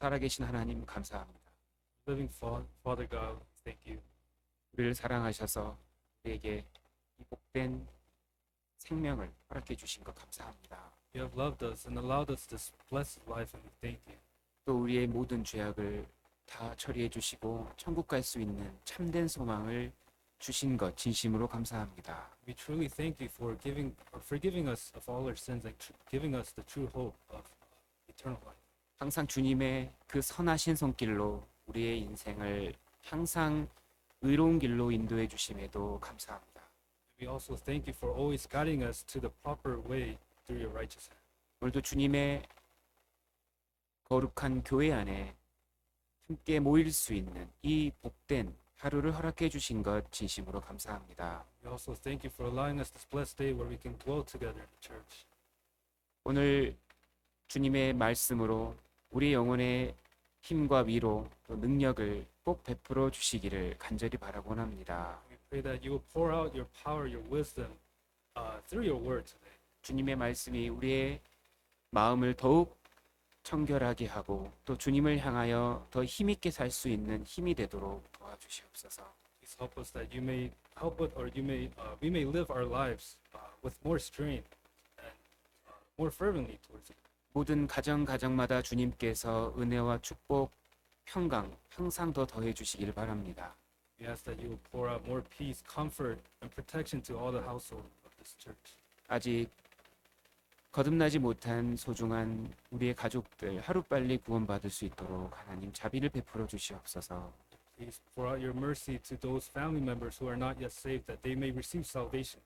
살아계신 하나님 감사합니다. Living Father God, thank you. 우리를 사랑하셔서 우리에게 이 복된 생명을 허락해 주신 것 감사합니다. You have loved us and allowed us this blessed life, and we thank you. 또 우리의 모든 죄악을 다 처리해 주시고 천국 갈 수 있는 참된 소망을 주신 것 진심으로 감사합니다. We truly thank you for forgiving us of all our sins and giving us the true hope of eternal life. 항상 주님의 그 선하신 손길로 우리의 인생을 항상 의로운 길로 인도해 주심에도 감사합니다. We also thank you for always guiding us to the proper way through your righteous hand. 오늘도 주님의 거룩한 교회 안에 함께 모일 수 있는 이 복된 하루를 허락해 주신 것 진심으로 감사합니다. We also thank you for allowing us this blessed day where we can dwell together in the church. 오늘 주님의 말씀으로 우리 영혼의 힘과 위로 또 능력을 꼭 베풀어 주시기를 간절히 바라곤 합니다. We pray that you will pour out your power, your wisdom through your word today. 주님의 말씀이 우리의 마음을 더욱 청결하게 하고 또 주님을 향하여 더 힘있게 살 수 있는 힘이 되도록 도와주시옵소서. Please help us that you may help it, or we may live our lives with more strength and more fervently towards you. 모든 가정마다 주님께서 은혜와 축복, 평강 항상 더 더해 주시길 바랍니다. We ask that you will pour out more peace, comfort, and protection to all the household of this church. 아직 거듭나지 못한 소중한 우리의 가족들 하루빨리 구원받을 수 있도록 하나님 자비를 베풀어 주시옵소서. Please pour out your mercy to those family members who are not yet saved, that they may receive salvation.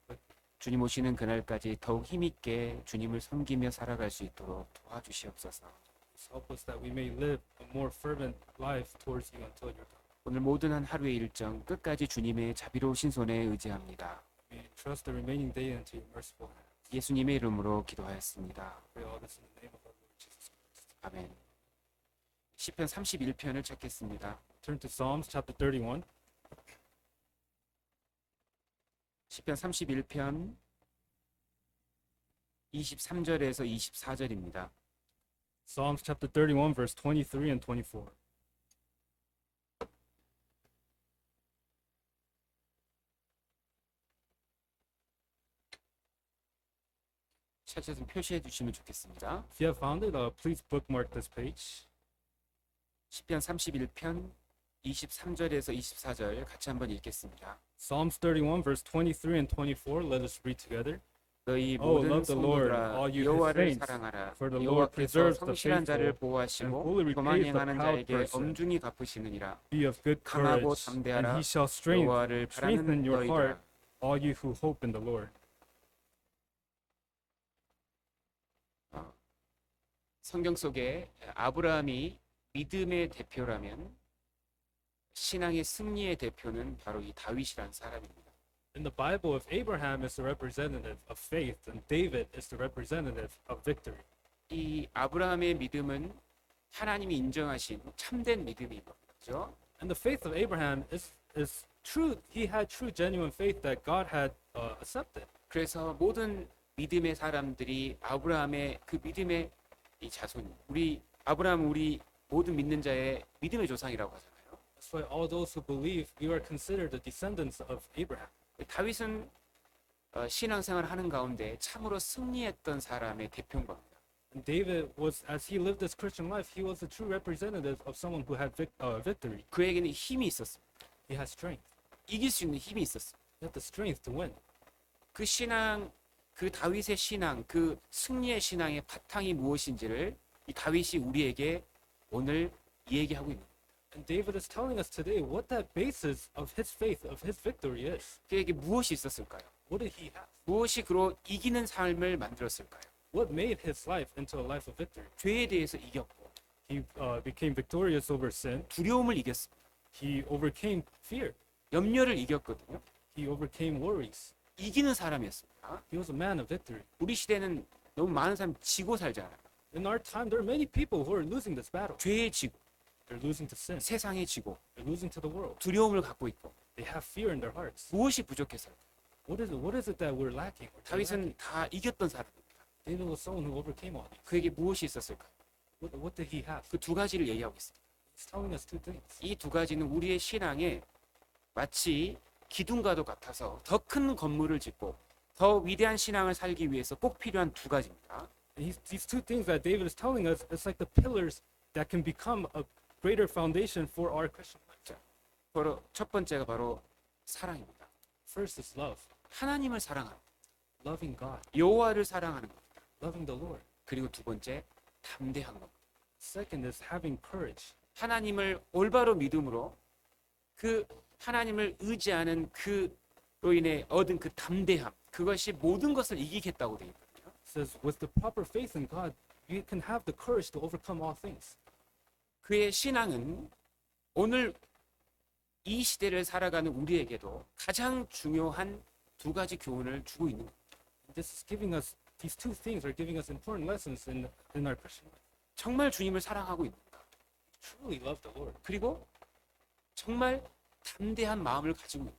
주님 오시는 그날까지 더욱 힘있게 주님을 섬기며 살아갈 수 있도록 도와주시옵소서. Please help us that we may live a more fervent life towards you until your time. 오늘 모든 한 하루의 일정 끝까지 주님의 자비로우신 손에 의지합니다. We trust the remaining day into your merciful hand. 예수님의 이름으로 기도하였습니다. Pray all this in the name of our Lord Jesus Christ. 아멘. 시편 31편을 찾겠습니다. Turn to Psalms chapter 31. 시편 31편 23절에서 24절입니다. Psalms chapter 31, verse 23 and 24. 찾아서 표시해 주시면 좋겠습니다. If you have found it, please bookmark this page. 시편 31편 23절에서 24절 같이 한번 읽겠습니다. Psalms 31, verse 23 and 24. Let us read together. 너희 Oh, 모든 love the Lord, 성도들아 all you his 여호와를 saints, 사랑하라. for the Lord 여호와께서 preserves the 성실한 자를 faithful and 보호하시고 fully 교만 repays the 행하는 proud 자에게 person. 엄중히 갚으시느니라. Be of good 강하고 courage, 담대하라. and he shall 여호와를 strengthen 바라는 your heart, 너희들아. all you who hope in the Lord. 성경 속에 아브라함이 믿음의 대표라면 신앙의 승리의 대표는 바로 이 다윗이라는 사람입니다. In the Bible, if Abraham is the representative of faith, then David is the representative of victory. 이 아브라함의 믿음은 하나님이 인정하신 참된 믿음인 거죠. And the faith of Abraham is true. He had true, genuine faith that God had accepted. 그래서 모든 믿음의 사람들이 아브라함의 그 믿음의 이 자손, 아브라함은 우리 모든 믿는 자의 믿음의 조상이라고 하잖아요. That's why all those who believe, we are considered the descendants of Abraham. 다윗은 신앙생활을 하는 가운데 참으로 승리했던 사람의 대표인 겁니다. And David was, as he lived his Christian life, he was a true representative of someone who had victory. 그에게는 힘이 있었습니다. He had strength. 이길 수 있는 힘이 있었습니다. He had the strength to win. 그 신앙, 그 다윗의 신앙, 그 승리의 신앙의 바탕이 무엇인지를 이 다윗이 우리에게 오늘 얘기하고 있는 거예요. And David is telling us today what that basis of his faith, of his victory is. 그에게 무엇이 있었을까요? What did he have? 무엇이 그로 이기는 삶을 만들었을까요? What made his life into a life of victory? 죄에 대해서 이겼고 He became victorious over sin. 두려움을 이겼습니다. He overcame fear. 염려를 이겼거든요. He overcame worries. 이기는 사람이었습니다. He was a man of victory. 우리 시대는 너무 많은 사람이 지고 살잖아요. In our time, there are many people who are losing this battle. 죄에 지고 They're losing to sin. 세상에 지고 They're losing to the world. 두려움을 갖고 있고 They have fear in their hearts. 무엇이 부족해서요? What is it that we're lacking? 다윗은 다 이겼던 사람입니다. David was someone who overcame all these. 그에게 무엇이 있었을까요? What did he have? 그 두 가지를 얘기하고 있습니다. He's telling us two things. 이 두 가지는 우리의 신앙에 마치 기둥과도 같아서 더 큰 건물을 짓고 더 위대한 신앙을 살기 위해서 꼭 필요한 두 가지입니다. And these two things that David is telling us, it's like the pillars that can become a greater foundation for our Christian life. 바로 첫 번째가 바로 사랑입니다. First is love, 하나님을 사랑하는 것, loving God, 여호와를 사랑하는 것. loving the Lord. 그리고 두 번째 담대한 것. Second is having courage, 하나님을 올바로 믿음으로 그 하나님을 의지하는 그로 인해 얻은 그 담대함, 그것이 모든 것을 이기겠다고 되어 있거든요. It says, with the proper faith in God, you can have the courage to overcome all things. 그의 신앙은 오늘 이 시대를 살아가는 우리에게도 가장 중요한 두 가지 교훈을 주고 있는 거예요. This is giving us, these two things are giving us important lessons in our Christian life. 정말 주님을 사랑하고 있는가? Truly love the Lord. 그리고 정말 담대한 마음을 가지고 있는가?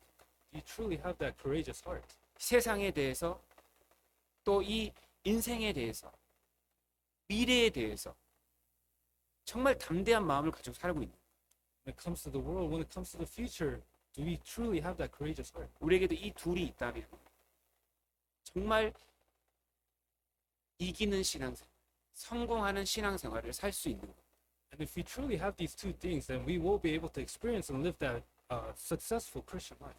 Do you truly have that courageous heart? 세상에 대해서 또 이 인생에 대해서 미래에 대해서 정말 담대한 마음을 가지고 살고 있는. When it comes to the world, when it comes to the future, do we truly have that courageous heart? 우리에게도 이 둘이 있다면 정말 이기는 신앙생활, 성공하는 신앙생활을 살 수 있는 것. And if we truly have these two things, then we will be able to experience and live that successful Christian life.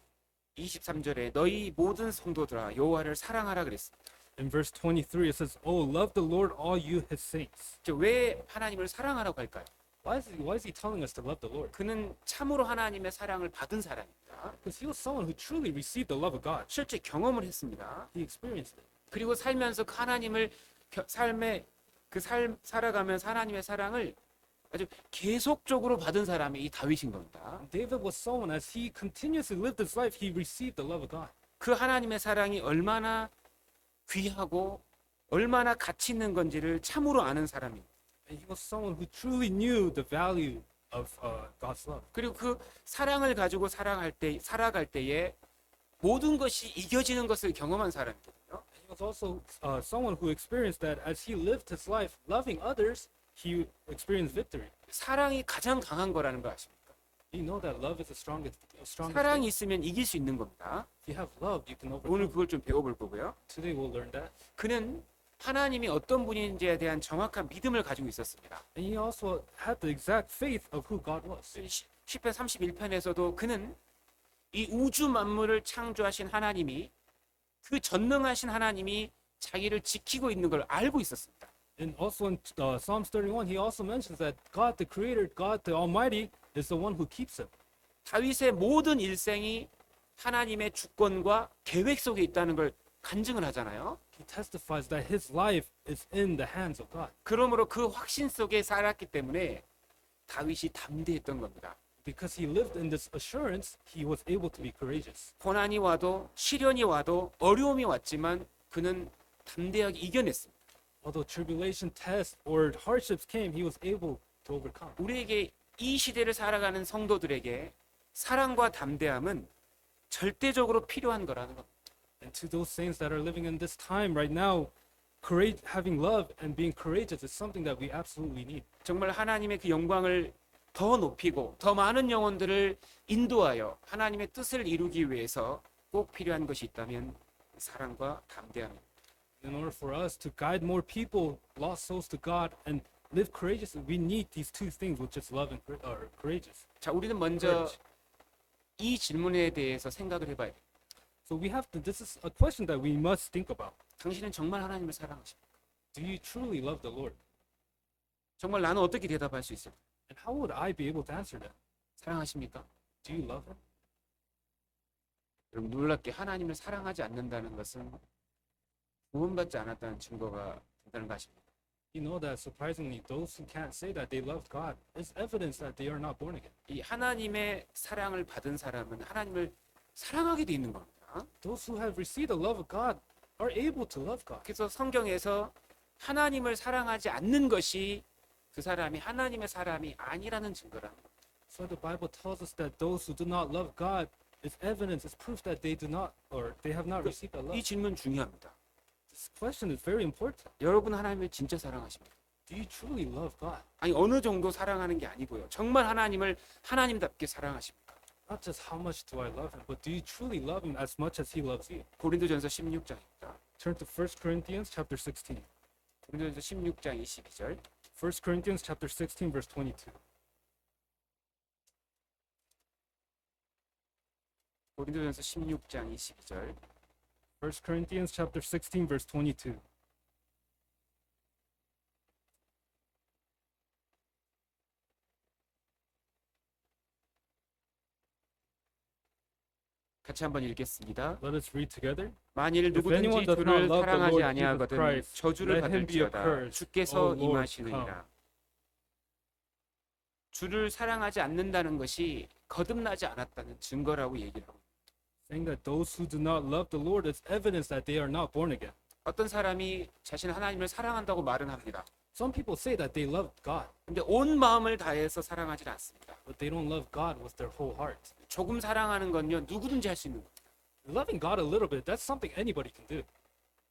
23절에 너희 모든 성도들아 여호와를 사랑하라 그랬습니다. In verse 23, it says, "Oh, love the Lord, all you His saints." 왜 하나님을 사랑하라고 할까요? Why is he telling us to love the Lord? 그는 참으로 하나님의 사랑을 받은 사람입니다. Because he was someone who truly received the love of God. 실제 경험을 했습니다. He experienced it. 그리고 살면서 그 하나님을 삶에 살아가면서 하나님의 사랑을 아주 계속적으로 받은 사람이 이 다윗인 겁니다. David was someone, as he continuously lived his life, he received the love of God. 그 하나님의 사랑이 얼마나 귀하고 얼마나 가치 있는 건지를 참으로 아는 사람입니다. And he was someone who truly knew the value of God's love. 그리고 그 사랑을 가지고 살아갈 때에 모든 것이 이겨지는 것을 경험한 사람이거든요. He was also someone who experienced that as he lived his life loving others, he experienced victory. 사랑이 가장 강한 거라는 거 아십니까? You know that love is the strongest 사랑이 thing. 있으면 이길 수 있는 겁니다. If you have love, you can 오늘 overcome. 그걸 좀 배워볼 거고요. Today we'll learn that. 그는 하나님이 어떤 분인지에 대한 정확한 믿음을 가지고 있었습니다. And he also had the exact faith of who God was. 시편 31편에서도 그는 이 우주 만물을 창조하신 하나님이 그 전능하신 하나님이 자기를 지키고 있는 걸 알고 있었습니다. And also in Psalms 31, he also mentions that God, the Creator, God, the Almighty, is the one who keeps him. 다윗의 모든 일생이 하나님의 주권과 계획 속에 있다는 걸 간증을 하잖아요. He testifies that his life is in the hands of God. 그러므로 그 확신 속에 살았기 때문에 다윗이 담대했던 겁니다. Because he lived in this assurance, he was able to be courageous. 고난이 와도 시련이 와도 어려움이 왔지만 그는 담대하게 이겨냈습니다. Although tribulation, tests, or hardships came, he was able to overcome. 우리에게 이 시대를 살아가는 성도들에게 사랑과 담대함은 절대적으로 필요한 거라는 겁니다. And to those saints that are living in this time right now, courage, having love and being courageous is something that we absolutely need. 정말 하나님의 그 영광을 더 높이고 더 많은 영혼들을 인도하여 하나님의 뜻을 이루기 위해서 꼭 필요한 것이 있다면 사랑과 담대함입니다. In order for us to guide more people, lost souls to God, and live courageously, we need these two things, which is love and courageous. 자, 우리는 먼저 이 질문에 대해서 생각을 해봐야 돼요. So we have to. This is a question that we must think about. 당신은 정말 하나님을 사랑하십니까? Do you truly love the Lord? 정말 나는 어떻게 대답할 수 있을까? And how would I be able to answer that? 사랑하십니까? Do you love Him? 여러분 놀랍게 하나님을 사랑하지 않는다는 것은 구원받지 않았다는 증거가 된다는 거 아십니까? You know that surprisingly, those who can't say that they loved God is evidence that they are not born again. 이 하나님의 사랑을 받은 사람은 하나님을 사랑하게 돼 있는 겁니다. Those who have received the love of God are able to love God. 그래서 성경에서 하나님을 사랑하지 않는 것이 그 사람이 하나님의 사람이 아니라는 증거라는 겁니다. So the Bible tells us that those who do not love God is evidence, is proof that they do not, or they have not received the 이 love. 질문 중요합니다. This question is very important. 여러분 하나님을 진짜 사랑하십니까? Do you truly love God? 아니 어느 정도 사랑하는 게 아니고요. 정말 하나님을 하나님답게 사랑하십니까? Not just how much do I love him, but do you truly love him as much as he loves you? 고린도전서 16장입니다. Turn to 1 Corinthians chapter 16. 고린도전서 16장 22절. 1 Corinthians chapter 16 verse 22. 고린도전서 16장 22절. 1 Corinthians chapter 16 verse 22. 같이 한번 읽겠습니다. Let us read together. 만일 If anyone 누구든지 does not 주를 love the 사랑하지 Lord 아니하거든 Jesus Christ, 저주를 let him be 받을지어다. accursed. 주께서 O Lord, 임하시느니라. 주를 사랑하지 않는다는 것이 거듭나지 않았다는 증거라고 얘기를 하고 있습니다. Saying that those who do not love the Lord is evidence that they are not born again. 어떤 사람이 자신 하나님을 사랑한다고 말은 합니다. Some people say that they love God, 근데 온 마음을 다해서 사랑하지 않습니다. but they don't love God with their whole heart. 조금 사랑하는 건요 누구든지 할 수 있는 겁니다. Loving God a little bit, that's something anybody can do.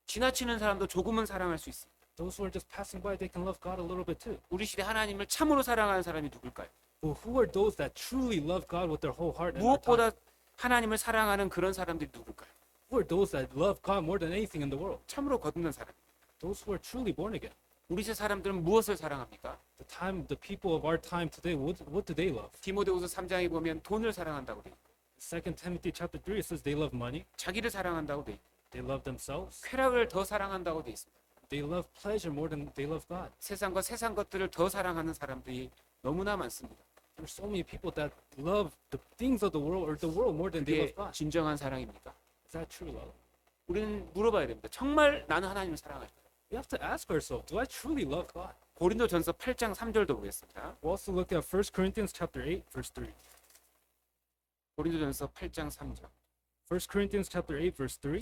지나치는 사람도 조금은 사랑할 수 있습니다. Those who are just passing by, they can love God a little bit too. 우리 시대 하나님을 참으로 사랑하는 사람이 누굴까요? But who are those that truly love God with their whole heart and their time? 무엇보다 하나님을 사랑하는 그런 사람들이 누굴까요? Who are those that love God more than anything in the world? 참으로 거듭난 사람. Those who are truly born again. 우리 시대 사람들은 무엇을 사랑합니까? The people of our time today, what do they love? 디모데후서 3장에 보면 돈을 사랑한다고 돼 있고 2 Timothy chapter 3 it says they love money, 자기를 사랑한다고 돼 있고 they love themselves, 쾌락을 더 사랑한다고 돼 있습니다. they love pleasure more than they love God. 세상과 세상 것들을 더 사랑하는 사람들이 너무나 많습니다. There's so many people that love the things of the world or the world more than they 그게 love God. 진정한 사랑입니까? Is that true love? 우리는 물어봐야 됩니다. 정말 나는 하나님을 사랑할까요? We have to ask ourselves, do I truly love God? 고린도전서 8장 3절도 보겠습니다. We'll also look at 1 Corinthians chapter 8 verse 3. 고린도전서 8장 3절. 1 Corinthians chapter 8 verse 3.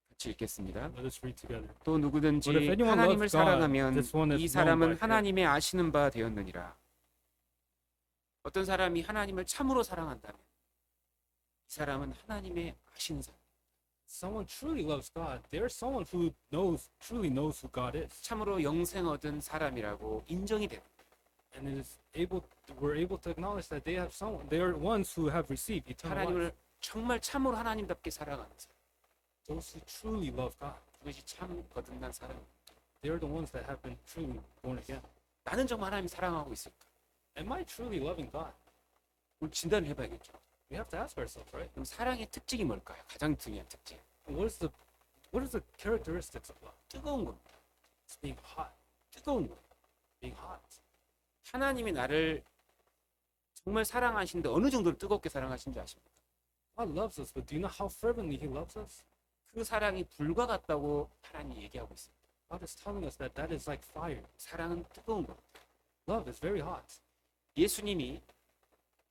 같이 읽겠습니다. Let us read together. 또 누구든지 But if anyone 하나님을 loves God, 사랑하면 this one is 이 known 사람은 by him. 하나님의 아시는 바 되었느니라. 어떤 사람이 하나님을 참으로 사랑한다면 이 사람은 하나님의 아시는 사람. Someone truly loves God. They're someone who truly knows who God is, 참으로 영생 얻은 사람이라고 인정이 됩니다. and we're able to acknowledge that they are ones who have received eternal life. 하나님을 정말 참으로 하나님답게 사랑하는 사람. Those who truly love God, 그것이 참 거듭난 사람입니다. they're the ones that have been truly born again. 나는 정말 하나님 사랑하고 있을까? Am I truly loving God? 우리 진단을 해봐야겠죠. We have to ask ourselves, right? 그럼 사랑의 특징이 뭘까요? 가장 중요한 특징. What is the characteristics of love? 뜨거운 겁니다. It's being hot, 뜨거운 거. being hot. 하나님이 나를 정말 사랑하시는데 어느 정도로 뜨겁게 사랑하신지 아십니까? God loves us, but do you know how fervently He loves us? 그 사랑이 불과 같다고 하나님이 얘기하고 있습니다. God is telling us that is like fire. 사랑은 뜨거운 겁니다. Love is very hot. 예수님이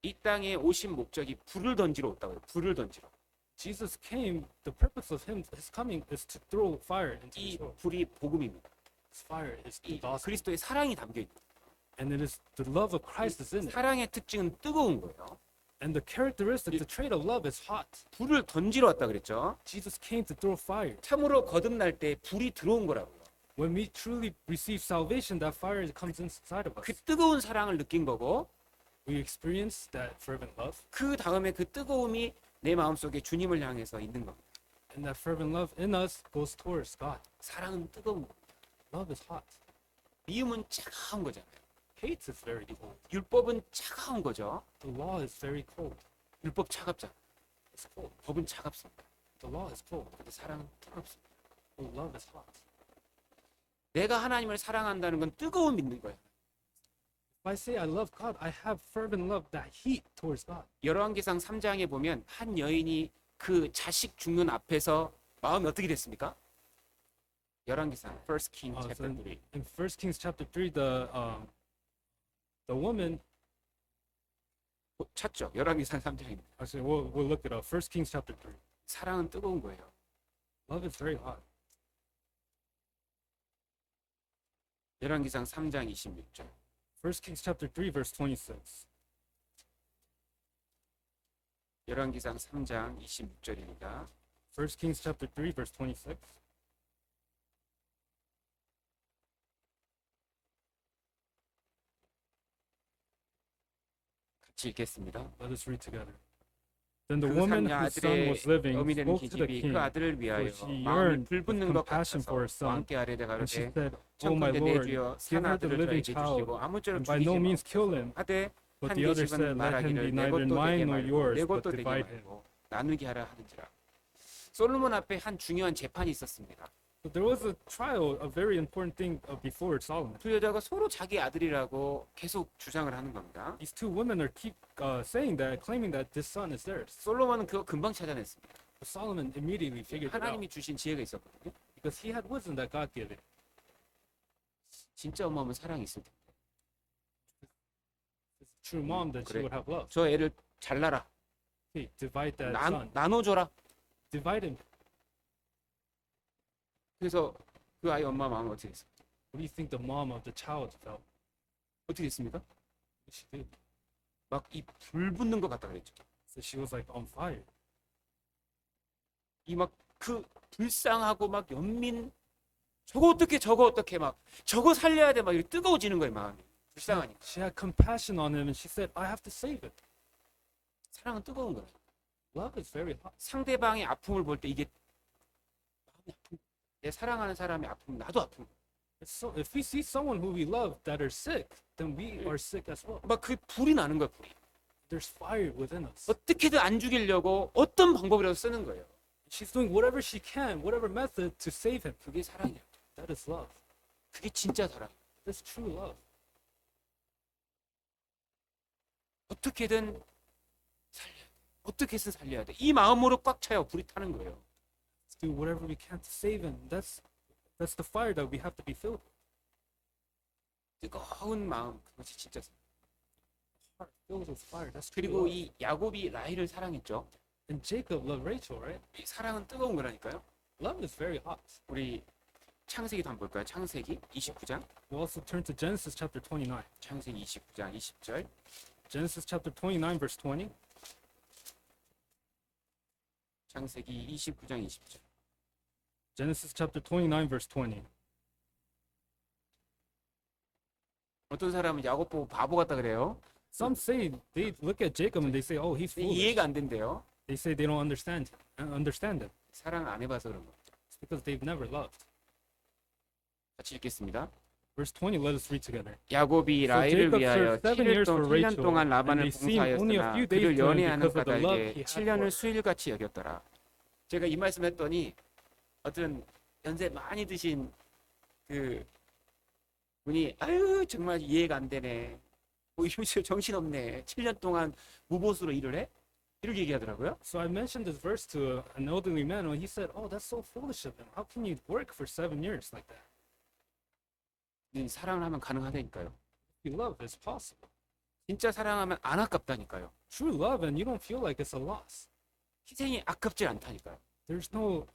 이 땅에 오신 목적이 불을 던지러 왔다고요. 불을 던지러. Jesus came. The purpose of His coming is to throw fire into 이 this world. 불이 복음입니다. This fire is the 이 gospel, 그리스도의 사랑이 담겨 있다. and it is the love of Christ is in it. 사랑의 특징은 뜨거운 거예요. And the characteristic, the trait of love is hot. 불을 던지러 왔다 그랬죠. Jesus came to throw fire. 참으로 거듭날 때 불이 들어온 거라고요. When we truly receive salvation, that fire comes inside of 그 us. 뜨거운 사랑을 느낀 거고 We experience that fervent love, 그 다음에 그 뜨거움이 내 마음속에 주님을 향해서 있는 겁니다. and that fervent love in us goes towards God. 사랑은 뜨거운 겁니다. Love is hot. 미움은 차가운 거잖아요. Hate is very cold. 율법은 차가운 거죠. The law is very cold. 율법 차갑잖아. It's cold. 법은 차갑습니다. The law is cold. 근데 사랑은 뜨겁습니다. But love is hot. 내가 하나님을 사랑한다는 건 뜨거운 믿는 거예요. If I say I love God, I have fervent love, that heat towards God. 열왕기상 3장에 보면 한 여인이 그 자식 죽는 앞에서 마음이 어떻게 됐습니까? 열왕기상 First King So chapter 3. in 1 Kings chapter 3, the woman, 찾죠. 열왕기상 3장입니다. actually, we'll look it up. 1 Kings chapter 3. 사랑은 뜨거운 거예요. Love is very hot. 열왕기상 3장 26절. 1 Kings chapter 3, verse 26. 열왕기상 3장 26절입니다. 1 Kings chapter 3 verse 26. 같이 읽겠습니다. Let us read together. Then the 그 woman 삼녀 whose son 아들의 was living 어미 되는 spoke to the 기집이 king, 그 아들을 위하여 for she 마음이 yearned 불붙는 with 것 compassion 같아서 for her son. 왕께 아뢰되 And she 가로되 said, "O my 청컨대 내 lord, 주여 give 산 her the 아들을 living 저에게 child, 주시고 아무쪼록 and by no 죽이지 means kill 마옵소서. him." 하되 But 한 the other 계집은 said, "Let him be 말하기를 내 neither 것도 되게 mine nor 말고 yours, 내 but 것도 되게 divide him." 말고 나누게 하라 하는지라. 솔로몬 앞에 한 중요한 재판이 있었습니다. So there was a trial, a very important thing before Solomon. 두 여자가 서로 자기 아들이라고 계속 주장을 하는 겁니다. These two women are keep saying that, claiming that this son is theirs. 솔로몬은 그거 금방 찾아냈습니다. But Solomon immediately figured it out 하나님이 주신 지혜가 있었거든요. because he had wisdom that God gave him. 진짜 엄마 하면 사랑이 있을 텐데. It's a true mom that she 그래. would have loved. 저 애를 잘라라. Hey, divide that son. 나눠줘라. Divide him. 그래서 그 아이 엄마 마음은 어떻게 됐어요? What do you think the mom of the child felt? 어떻게 됐습니까? What she did? 막 이 불 붙는 것 같다 그랬죠. So she was like on fire. 이 막 그 불쌍하고 막 연민 저거 어떻게 막 저거 살려야 돼 막 이렇게 뜨거워지는 거예요 마음이. 불쌍하니까. She had compassion on him and she said, I have to save it. 사랑은 뜨거운 거예요. Love is very hot. 상대방의 아픔을 볼 때 이게 마음이 아픈. 내 사랑하는 사람의 아픔 나도 아픈. It's so, if we see someone who we love that are sick, then we are sick as well. 막 그 불이 나는 거야 불이. There's fire within us. 어떻게든 안 죽이려고 어떤 방법이라도 쓰는 거예요. She's doing whatever she can, whatever method to save him. 그게 사랑이야. That is love. 그게 진짜 사랑. That's true love. 어떻게든 살려야 돼. 어떻게든 살려야 돼. 이 마음으로 꽉 차요. 불이 타는 거예요. Let's do whatever we can to save him. That's the fire that we have to be filled with. 뜨거운 마음 그것이 진짜 사랑. Heart filled with fire. That's true 그리고 love. 이 야곱이 라헬을 사랑했죠. And Jacob loved Rachel, right? 이 사랑은 뜨거운 거라니까요. Love is very hot. 우리 창세기도 한번 볼까요? 창세기 29장. We also turn to Genesis chapter 29. 창세기 29장 20절. Genesis chapter 29 verse 20. 창세기 29장 20절. Genesis chapter 29 verse 20. 어떤 사람은 야곱 보고 바보 같다 그래요. Some say they look at Jacob and they say, "Oh, he's 근데 foolish." 이해가 안 된대요. They say they don't understand him. 사랑 안 해봐서 그런 거. It's because they've never loved. 같이 읽겠습니다. Verse 20, let us read together. 야곱이 So 라헬을 Jacob 위하여 served 7 years for 7년 Rachel, 동안 and 라반을 they seemed only a 봉사하였으나 few days 그를 to him 연애하는 because of the love he 까닭에 had 7년을 for her. 수일같이 여겼더라. 제가 이 말씀 했더니 어떤 연세 많이 드신 그 분이 아유 정말 이해가 안 되네. 뭐 요새 정신없네. 7년 동안 무보수로 일을 해? 이렇게 얘기하더라고요. So I mentioned this verse to an elderly man, and he said, "Oh, that's so foolish of him. How can you work for 7 years like that? 사랑을 하면 가능하다니까요. If you love, it's possible. 진짜 사랑하면 안 아깝다니까요. True love, and you don't feel like it's a loss. 희생이 아깝지 않다니까요. There's no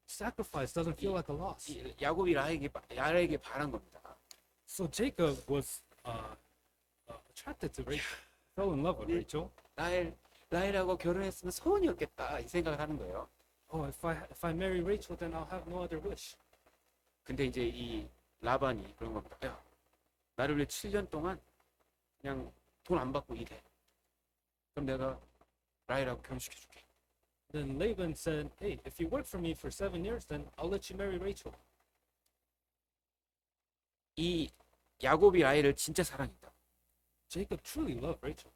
sacrifice. Doesn't feel like a loss. 이 야곱이 라헬에게 바란 겁니다. So Jacob was attracted to Rachel, fell in love with Rachel. 라헬하고 결혼했으면 소원이었겠다 이 생각을 하는 거예요. Oh, if I marry Rachel, then I'll have no other wish. 근데 이제 이 라반이 그런 겁니다. 야, 나를 위해 7년 동안 그냥 돈 안 받고 일해. 그럼 내가 라헬하고 결혼시켜줄게. Then Laban said, "Hey, if you work for me for 7 years, then I'll let you marry Rachel." 이 야곱이 라헬을 진짜 사랑했다. Jacob truly loved Rachel.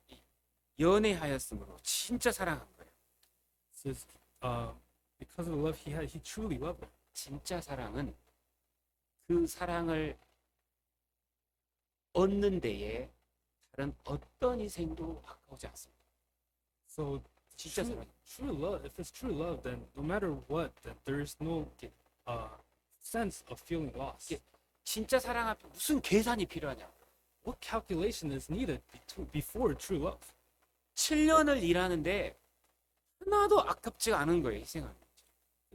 연애하였으므로 진짜 사랑한 거예요. Says, because of the love he had, he truly loved her. 진짜 사랑은 그 사랑을 얻는 데에 다른 어떤 희생도 아까우지 않습니다. So 진짜 true, 사랑. true love. If it's true love, then no matter what, then there is no sense of feeling lost. 진짜 사랑 앞에 무슨 계산이 필요하냐? What calculation is needed before true love? 7년을 일하는데 하나도 아깝지 않은 거예요, 희생하는.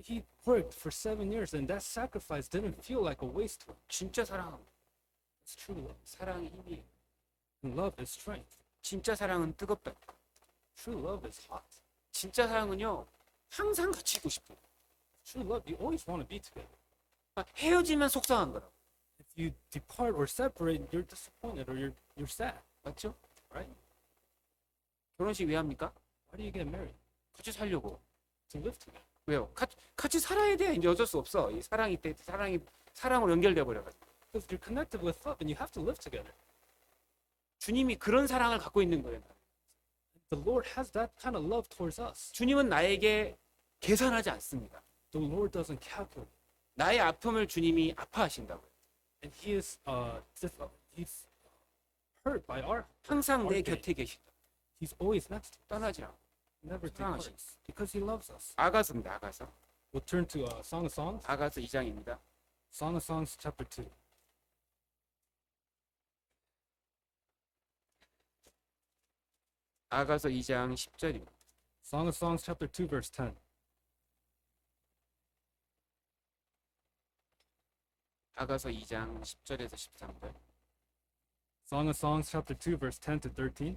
He worked for 7 years, and that sacrifice didn't feel like a waste to him. 진짜 사랑하고 It's true love. 사랑의 힘이에요. And love is strength. 진짜 사랑은 뜨겁다. True love is hot. 진짜 사랑은요, 항상 같이 있고 싶어요. True love, you always want to be together. 그러니까 헤어지면 속상한 거라고. If you depart or separate, you're disappointed or you're sad, 맞죠? right? 결혼식 왜 합니까? Why do you get married? 같이 살려고. To live together. 왜요? 같이 살아야 돼. 이제 어쩔 수 없어. 이 사랑이 때 사랑으로 연결돼 버려가지고. Because you're connected with love and you have to live together. 주님이 그런 사랑을 갖고 있는 거예요. The Lord has that kind of love towards us. 주님은 나에게 계산하지 않습니다. The Lord doesn't calculate. 나의 아픔을 주님이 아파하신다고요. And he's hurt by our 항상 내 our pain. 곁에 계신다. He's always next to us. 떠나지 않고. Never 사랑하시- departs. Because he loves us. 아가서입니다. 아가서. We'll turn to Song of Songs. 아가서 2장입니다. Song of Songs chapter 2. 아가서 2장 10절입니다. Song of Songs chapter 2 verse 10. 아가서 2장 10절에서 13절. Song of Songs chapter 2 verse 10 to 13.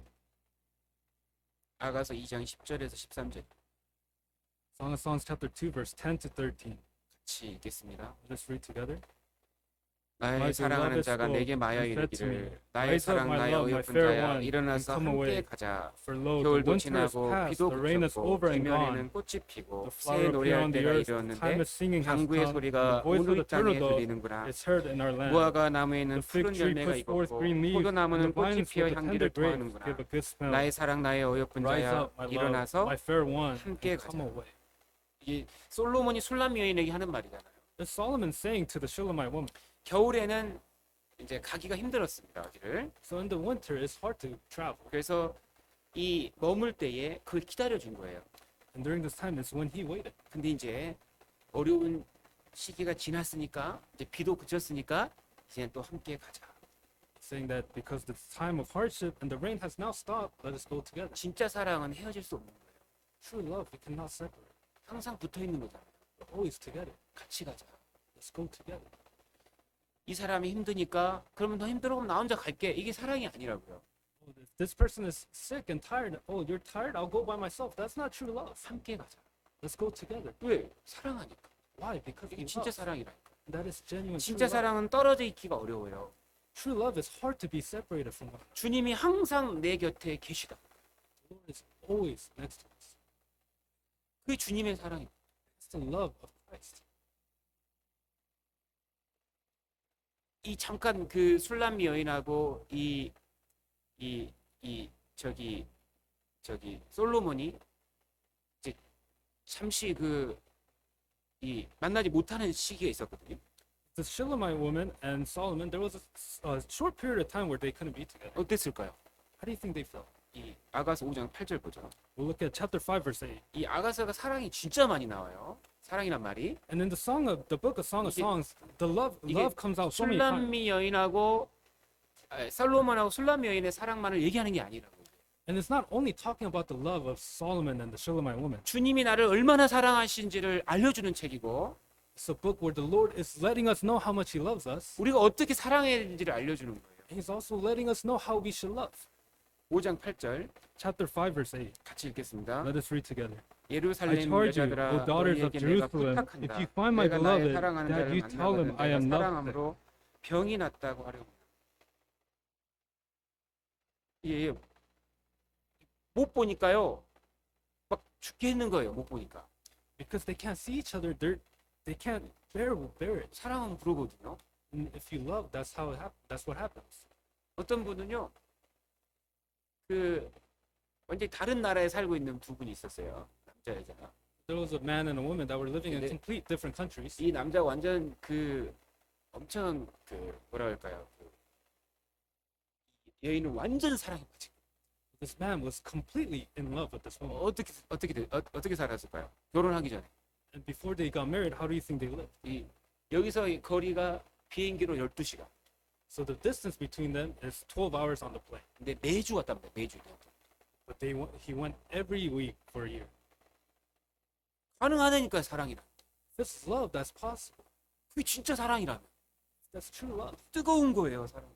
아가서 2장 10절에서 13절. Song of Songs chapter 2 verse 10 to 13. 같이 읽겠습니다. Let's read together. 나의 My 사랑하는 beloved 자가 spoke 내게 마여 and said to me, 이르기를 나의 Rise up, 사랑 my 나의 love, my 어여쁜 fair 자야 one, 일어나서 and come 함께 away. 가자. For lo, the 겨울도 winter is 지나고 past, 비도 the rain is 그쳤고 over and 지면에는 gone. 꽃이 피고 The 새 flower appear 노래할 on the 때가 earth, the time 이르렀는데 of singing has 방구의 come. 소리가 The voice 온 of 우리 the 땅에 turtle 들리는구나. is heard in our land. 무화과 나무에는 The fig 푸른 tree 열매가 puts forth 익었고 green leaves, and 포도나무는 the 꽃이 vines 피어 with the 향기를 tender grapes 토하는구나. give a good smell. 나의 사랑 나의 어여쁜 Rise 자야 up, my love, 일어나서 my fair one, 함께 and come 가자. away. 이게 솔로몬이 술람 여인에게 하는 말이잖아요. That's Solomon saying to the Shulamite woman. 겨울에는 이제 가기가 힘들었습니다. 어디를. So in the winter, it's hard to travel. 그래서 이 머물 때에 그걸 기다려 준 거예요. And during this time is when he waited. 근데 이제 어려운 시기가 지났으니까 이제 비도 그쳤으니까 이제 또 함께 가자. Saying that because the time of hardship and the rain has now stopped, let us go together. 진짜 사랑은 헤어질 수 없는 거예요. True love, we cannot separate. 항상 붙어 있는 거잖아요. We're always together. 같이 가자. Let's go together. 이 사람이 힘드니까 그러면 너 힘들어 그럼 나 혼자 갈게. 이게 사랑이 아니라고요. Oh, if this person is sick and tired. Oh, you're tired? I'll go by myself. That's not true love. 함께 가자. Let's go together. 왜? 사랑하니까. Why? Because 이게 we 진짜 love. 사랑이라니까. That is genuine true 진짜 love. 사랑은 떨어져 있기가 어려워요. True love is hard to be separated from one another. 주님이 항상 내 곁에 계시다. The Lord is always next to us. 그게 주님의 사랑입니다. It's the love of Christ. 이 잠깐 그 술람미 여인하고 저기 솔로몬이 이제 잠시 이 만나지 못하는 시기가 있었거든요. The Shulamite woman and Solomon, there was a short period of time where they couldn't be together. 어땠을까요? How do you think they felt? 이 아가서 5장 8절 보죠. We'll look at chapter 5, verse 8. 이 아가서가 사랑이 진짜 많이 나와요. 사랑이란 말이. And in the book of Song of 이게- Songs, the love comes out so many times. 술람미 여인하고 솔로몬하고 술람미 여인의 사랑만을 얘기하는 게 아니라고. And it's not only talking about the love of Solomon and the Shulamite woman. 주님이 나를 얼마나 사랑하신지를 알려주는 책이고 It's a book where the Lord is letting us know how much He loves us. 우리가 어떻게 사랑해야 되는지를 알려주는 거예요. He's also letting us know how we should love. 5장 8절 Chapter 5, verse 8. 같이 읽겠습니다. Let us read together. I 예루살렘 charge you, 여자들아 O daughters of 너희에게 내가 Jerusalem, if 부탁한다. you find my 내가 나의 beloved, 사랑하는 that 자를 you tell him 만나거든 I 내가 am loved. 사랑함으로 병이 났다고 하려고. 예, 못 보니까요. 막 죽겠는 거예요. 못 보니까. Because they can't see each other, they can't bear it. 사랑은 부르거든요. And if you love, that's what happens. 어떤 분은요. 완전히 다른 나라에 살고 있는 두 분이 있었어요. 남자 여자가. There was a man and a woman that were living in 근데- complete different countries. 이 남자가 완전 엄청 뭐라 할까요? 이 여인은 완전 사랑에 빠진 거예요. This man was completely in love with this woman. 어떻게 살았을까요? 결혼하기 전에. And before they got married, how do you think they lived? 여기서 이 거리가 비행기로 12시간. So the distance between them is 12 hours on the plane. 근데 매주 왔답니다. 매주. But he went every week for a year. 가능하다니까 사랑이라. This is love that's possible. 그게 진짜 사랑이라면. That's true love. 뜨거운 거예요, 사랑.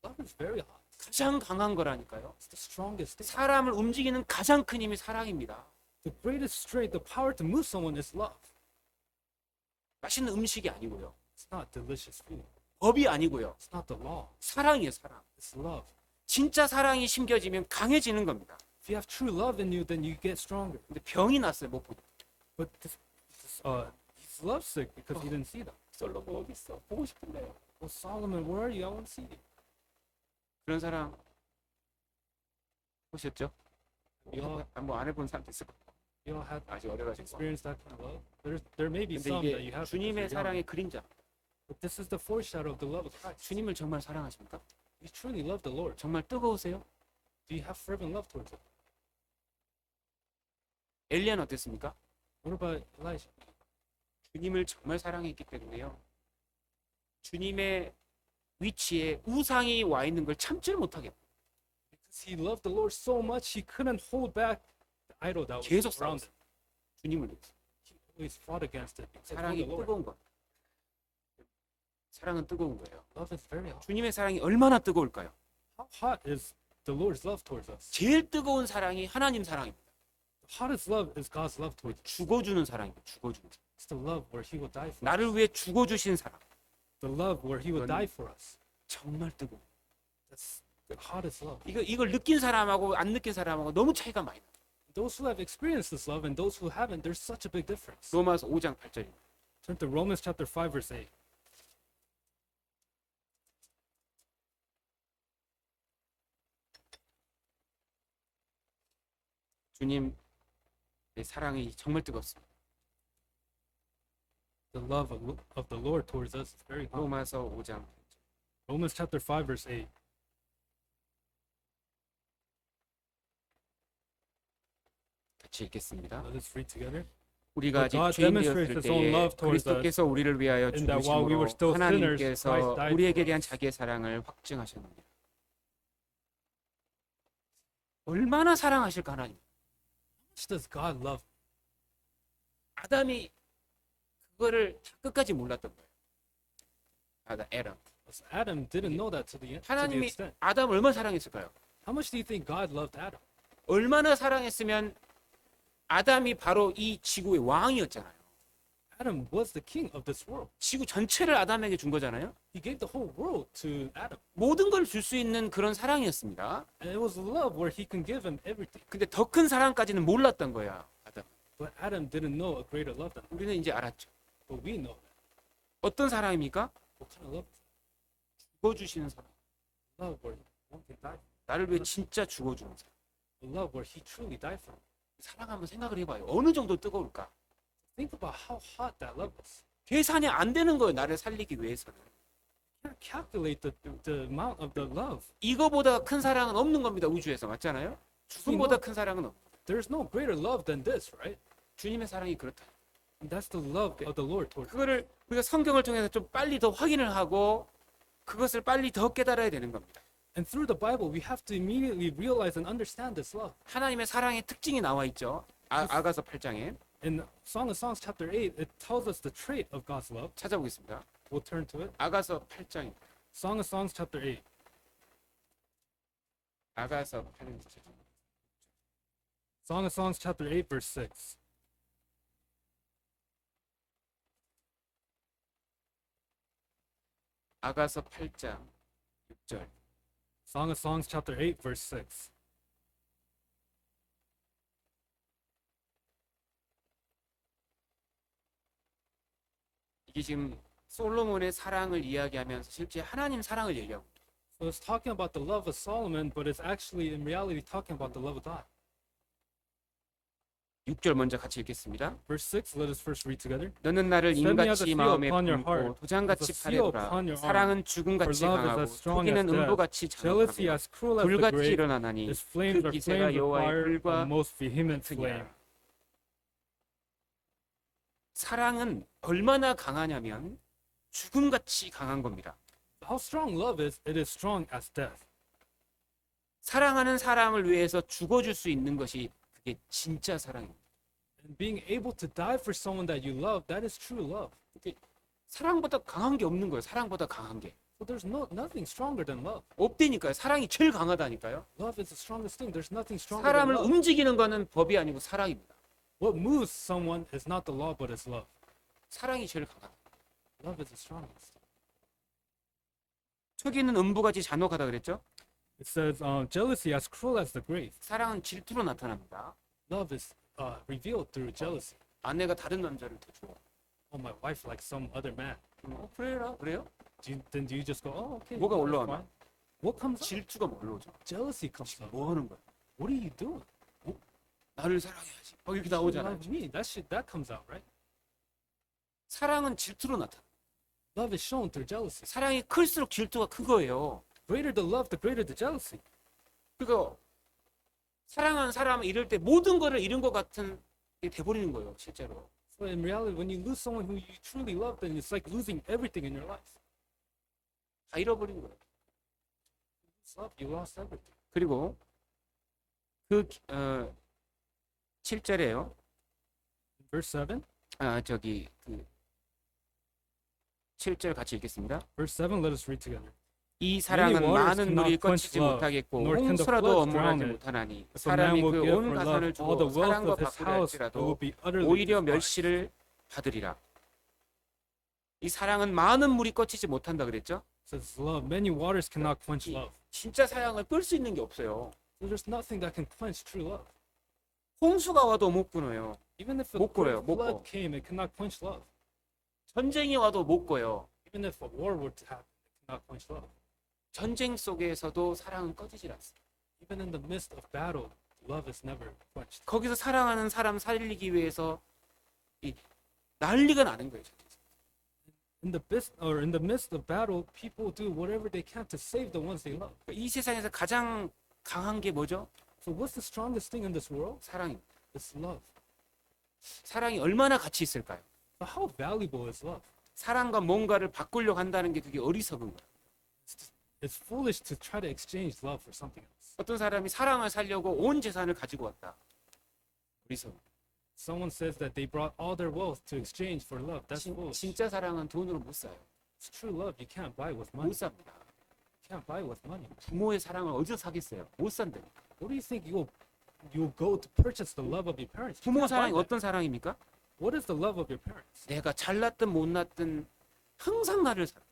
Love is very hot. 가장 강한 거라니까요. It's the strongest thing. 사람을 움직이는 가장 큰 힘이 사랑입니다. The greatest strength, the power to move someone is love. 맛있는 음식이 아니고요. It's not delicious food. 법이 아니고요. It's not the law. 사랑이에요, 사랑. It's love. 진짜 사랑이 심겨지면 강해지는 겁니다. If you have true love in you, then you get stronger. 근데 병이 났어요, 못 보고. But he's lovesick because he didn't see that. 솔로몬 어디 있어? 보고 싶은데. Well, Solomon, where are you? I want to see you. 그런 사람 보셨죠? You all, 뭐안 해본 사람도 있을 거예요. you all had 아직 어려가지고. experienced that kind of love. There may be 근데 some that you 이게 have. 주님의 because you're young. 사랑의 그림자. But this is the foreshadow of the love of Christ. 주님을 정말 사랑하십니까? You truly love the Lord. 정말 뜨거우세요? Do you have fervent love towards Him? 엘리야는 어땠습니까? What about Elijah? 주님을 정말 사랑했기 때문에요. 주님의 위치에 우상이 와 있는 걸 참지를 못하겠다. Because he loved the Lord so much, he couldn't hold back the idol that was 계속 around 싸웠어요. him. 주님을 위해서. He always fought against it. Because of 사랑이 the Lord. 뜨거운 것. 사랑은 뜨거운 거예요. Love is very hot. 주님의 사랑이 얼마나 뜨거울까요? How hot is the Lord's love towards us? 제일 뜨거운 사랑이 하나님 사랑입니다. The hottest love is God's love towards us. 죽어주는 사랑입니다. 죽어주는 사랑. It's the love where He will die for us. 나를 위해 죽어주신 사랑. The love where He will 이건- die for us. 정말 뜨거워. That's the hottest love. 이걸 느낀 사람하고 안 느낀 사람하고 너무 차이가 많이 나. Those who have experienced this love and those who haven't, there's such a big difference. 로마서 5장 8절입니다. Turn to Romans chapter 5, verse 8. 주님의 사랑이 정말 뜨겁습니다. The love of the Lord towards us is very hot. 로마서 5장 8절. Romans chapter 5, verse 8. 같이 읽겠습니다. Let us read together. 우리가 아직 God 죄인 demonstrates 되었을 His own 때에 love towards 그리스도께서 우리를 위하여 in that while we were 죽으심으로 still sinners, 하나님께서 Christ died 우리에게 for 대한 us. 자기의 사랑을 확증하셨느니라. 얼마나 사랑하실까 하나님. How much does God love? 아담이 그거를 끝까지 몰랐던 거예요. 에덤. Adam didn't know that to the 하나님이 extent. 아담을 얼마나 사랑했을까요? How much do you think God loved Adam? 얼마나 사랑했으면 아담이 바로 이 지구의 왕이었잖아요. Adam was the king of this world. 지구 전체를 아담에게 준 거잖아요. He gave the whole world to Adam. 모든 걸 줄 수 있는 그런 사랑이었습니다. And it was love where he can give him everything. 근데 더 큰 사랑까지는 몰랐던 거야, 아담. But Adam didn't know a greater love than that. 우리는 이제 알았죠. But we know that. 어떤 사랑입니까? What kind of love? 죽어주시는 사랑. Love where one can die. 나를 위해 진짜 죽어주는 사랑. A love where he truly died for him. 사랑 한번 생각을 해봐요. 어느 정도 뜨거울까? Think about how hot that love is. 계산이 안 되는 거예요. 나를 살리기 위해서는. You can't calculate the amount of the love. 이거보다 큰 사랑은 없는 겁니다. 우주에서. 맞잖아요? 죽음보다 큰 사랑은 없. There's no greater love than this, right? 주님의 사랑이 그렇다. And that's the love of the Lord towards us. 그거를 우리가 성경을 통해서 좀 빨리 더 확인을 하고 그것을 빨리 더 깨달아야 되는 겁니다. And through the Bible, we have to immediately realize and understand this love. 하나님의 사랑의 특징이 나와 있죠. 아가서 8장에 In Song of Songs chapter 8, it tells us the trait of God's love. 찾아보겠습니다. We'll turn to it. 아가서 8장. Song of Songs chapter 8. 아가서 8장. Song of Songs chapter 8, verse 6. 아가서 8장 6절. Song of Songs chapter 8, verse 6. 이게 지금 솔로몬의 사랑을 이야기하면서 실제 하나님 사랑을 얘기하고 있어요. So it's talking about the love of Solomon, but it's actually in reality talking about the love of God. 6절 먼저 같이 읽겠습니다. Verse 6, let us first read together. 너는 나를 Set me as 임같이 a seal 마음에 upon your 품고 heart, 도장같이 as a seal 팔에두라. upon your arm. 사랑은 죽음같이 For love is 강하고 as strong 토기는 as death. 음부같이 Jealousy 장악하며 as cruel as the 불같이 grave. 일어나나니 Its flames 그 are 기세가 flames of 여호와의 fire, 불과 a most vehement 같으니라. flame. 사랑은 얼마나 강하냐면 죽음같이 강한 겁니다. How strong love is, it is strong as death. 사랑하는 사람을 위해서 죽어줄 수 있는 것이 그게 진짜 사랑입니다. And being able to die for someone that you love, that is true love. 사랑보다 강한 게 없는 거예요. 사랑보다 강한 게. So there's nothing stronger than love. 없다니까요. 사랑이 제일 강하다니까요. Love is the strongest thing. There's nothing stronger than 사람을 love. 움직이는 거는 법이 아니고 사랑입니다. What moves someone is not the law, but it's love. 사랑이 제일 강하다. Love is the strongest. 초기는 음부같이 잔혹하다 그랬죠? It says, jealousy as cruel as the grave. 사랑은 질투로 나타납니다. Love is revealed through jealousy. 아내가 다른 남자를 더 좋아. Oh, my wife likes some other man. 그래라 그래요? Then do you just go, oh, okay. 뭐가 that's 올라오나? fine. What comes up? 질투가 올라오죠. Jealousy comes up. 뭐 하는 거야? What are you doing? 나를 사랑해야지. 이렇게 You 나오잖아요. love me. That comes out, right? 사랑은 질투로 나타나. Love is shown through jealousy. 사랑이 클수록 질투가 큰 거예요. Greater the love, the greater the jealousy. 그러니까 사랑하는 사람은 이럴 때 모든 거를 잃은 것 같은 게 돼버리는 거예요, 실제로. So in reality, when you lose someone who you truly love, then it's like losing everything in your life. 다 잃어버린 거예요. Lose love, you lost everything. 그리고 그 7절에요. Verse 7. 저기 그 7절 같이 읽겠습니다. Verse 7, let us read together. 이 사랑은 Many waters 많은 cannot 물이 quench 꺼치지 love, 못하겠고 nor can the 홍수라도 floods 엄물하지 drown it. 못하나니 If a man 사람이 will 그 give 온 for 가산을 love all the 주고 wealth 사랑과 of his 바꾸려 house, it will 할지라도 be utterly 오히려 despised. 멸시를 받으리라. 이 사랑은 많은 물이 꺼치지 못한다 그랬죠? Says love, many waters cannot quench 이 love. 진짜 사랑을 끌 수 있는 게 없어요. So there's nothing that can quench true love. 홍수가 와도 못 끊어요. Even if a 못 great 꺼요, 못 flood 꺼. came, it cannot quench love. 전쟁이 와도 못 꺼요. Even if a war were to happen, it cannot quench love. 전쟁 속에서도 사랑은 꺼지질 않습니다. Even in the midst of battle, love is never quenched. 거기서 사랑하는 사람 살리기 위해서 이 난리가 나는 거예요. In the midst of battle, people do whatever they can to save the ones they love. 이 세상에서 가장 강한 게 뭐죠? So what's the strongest thing in this world? 사랑입니다. It's love. 사랑이 얼마나 가치 있을까요? But how valuable is love? 사랑과 뭔가를 바꾸려고 한다는 게 그게 어리석은 거예요. It's foolish to try to exchange love for something else. 어떤 사람이 사랑을 살려고 온 재산을 가지고 왔다. 어리석은 거예요. Someone says that they brought all their wealth to exchange for love. That's foolish. 진짜 사랑은 돈으로 못 사요. It's true love. You can't buy with money. 못 삽니다. You can't buy with money. 부모의 사랑을 어디서 사겠어요? 못 산다. What do you think you'll go to purchase the love of your parents? You 부모 can't buy 사랑이 that. 어떤 사랑입니까? What is the love of your parents? 내가 잘났든 못났든 항상 나를 사랑.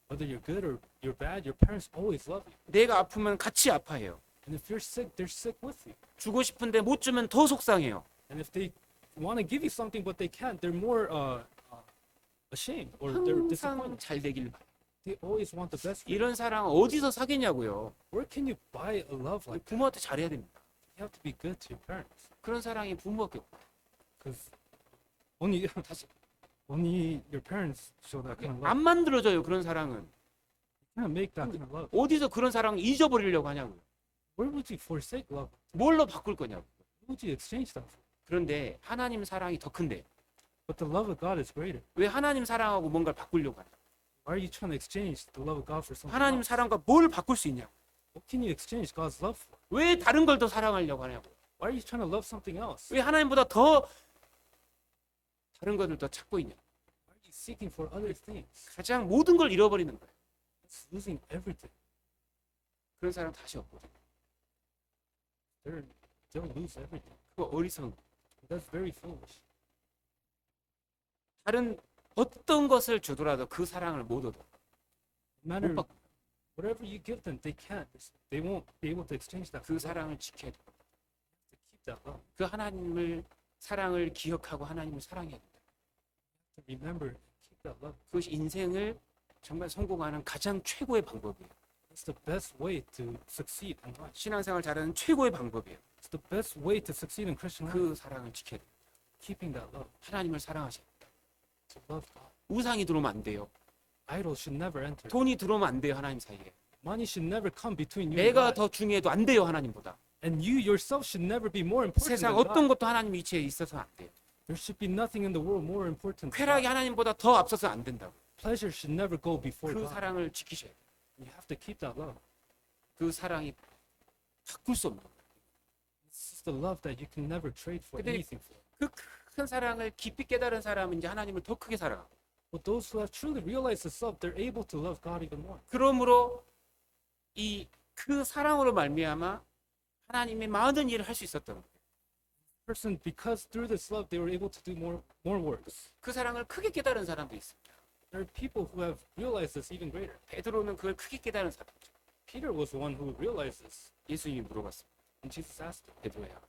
Whether you're good or you're bad, your parents always love you. 내가 아프면 같이 아파해요. And if you're sick, they're sick with you. 주고 싶은데 못 주면 더 속상해요. And if they want to give you something but they can't, they're more ashamed or they're 항상 disappointed. 잘 되길 바래. They always want the best for you. 이런 사랑 어디서 사겠냐고요. Where can you buy a love like that? 부모한테 잘해야 됩니다. You have to be good to your parents. 그런 사랑이 부모밖에 없고. Because only 다시 only your parents show that kind of love. 안 만들어져요. 그런 사랑은. You can't make that kind of love. 어디서 그런 사랑을 잊어버리려고 하냐고요. Where would you forsake love? 뭘로 바꿀 거냐고. Who would you exchange that for? 그런데 하나님 사랑이 더 큰데 But the love of God is greater. 왜 하나님 사랑하고 뭔가를 바꾸려고 하냐. Why are you trying to exchange the love of God for something 하나님 else? 사랑과 뭘 바꿀 수 있냐고. What can you exchange God's love for? 왜 다른 걸 더 사랑하려고 하냐고. Why are you trying to love something else? 왜 하나님보다 더 다른 것을 더 찾고 있냐. Why are you seeking for other things? 가장 모든 걸 잃어버리는 거예요. It's losing everything. 그런 사람 다시 없거든. They'll lose everything. 그거 어리석은 거예요. That's very foolish. 다른 어떤 것을 주더라도 그 사랑을 못 얻어. No matter 못 바꿔. whatever you give them, they can't. They won't be able to exchange that. 그 For love. 사랑을 지켜야 돼. To keep that love, 그 하나님을 사랑을 기억하고 하나님을 사랑해야 돼. to remember, and keep that love. 그것이 인생을 정말 성공하는 가장 최고의 방법이에요. It's the best way to succeed in life. 신앙생활 잘하는 최고의 방법이에요. It's the best way to succeed in Christian life. 그 사랑을 지켜야 돼. Keeping that love, 하나님을 사랑하셔야 돼. to love God. 우상이 들어오면 안 돼요. Idols should never enter. 돈이 들어오면 안 돼요. 하나님 사이에. Money should never come between you and 내가 God. 더 중요해도 안 돼요. 하나님보다. And you yourself should never be more important 세상 than 어떤 God. 것도 하나님 위치에 있어서 안 돼요. There should be nothing in the world more important than 쾌락이 God. 하나님보다 더 앞서서 안 된다고. Pleasure should never go before 그 God. 사랑을 지키셔야 돼요. You have to keep that love. 그 사랑이 바꿀 수 없는 거예요. This is the love that you can never trade for 근데 anything for. 그 큰 사랑을 깊이 깨달은 사람은 이제 하나님을 더 크게 사랑하고 But those who have truly realized this love, they're able to love God even more. 그러므로 이 그 사랑으로 말미암아 하나님의 많은 일을 할 수 있었던 거예요. Person, because through this love, they were able to do more works. 그 사랑을 크게 깨달은 사람도 있습니다. There are people who have realized this even greater. 베드로는 그걸 크게 깨달은 사람이죠. Peter was the one who realized this, 예수님이 물어봤습니다. and Jesus asked him, 베드로야,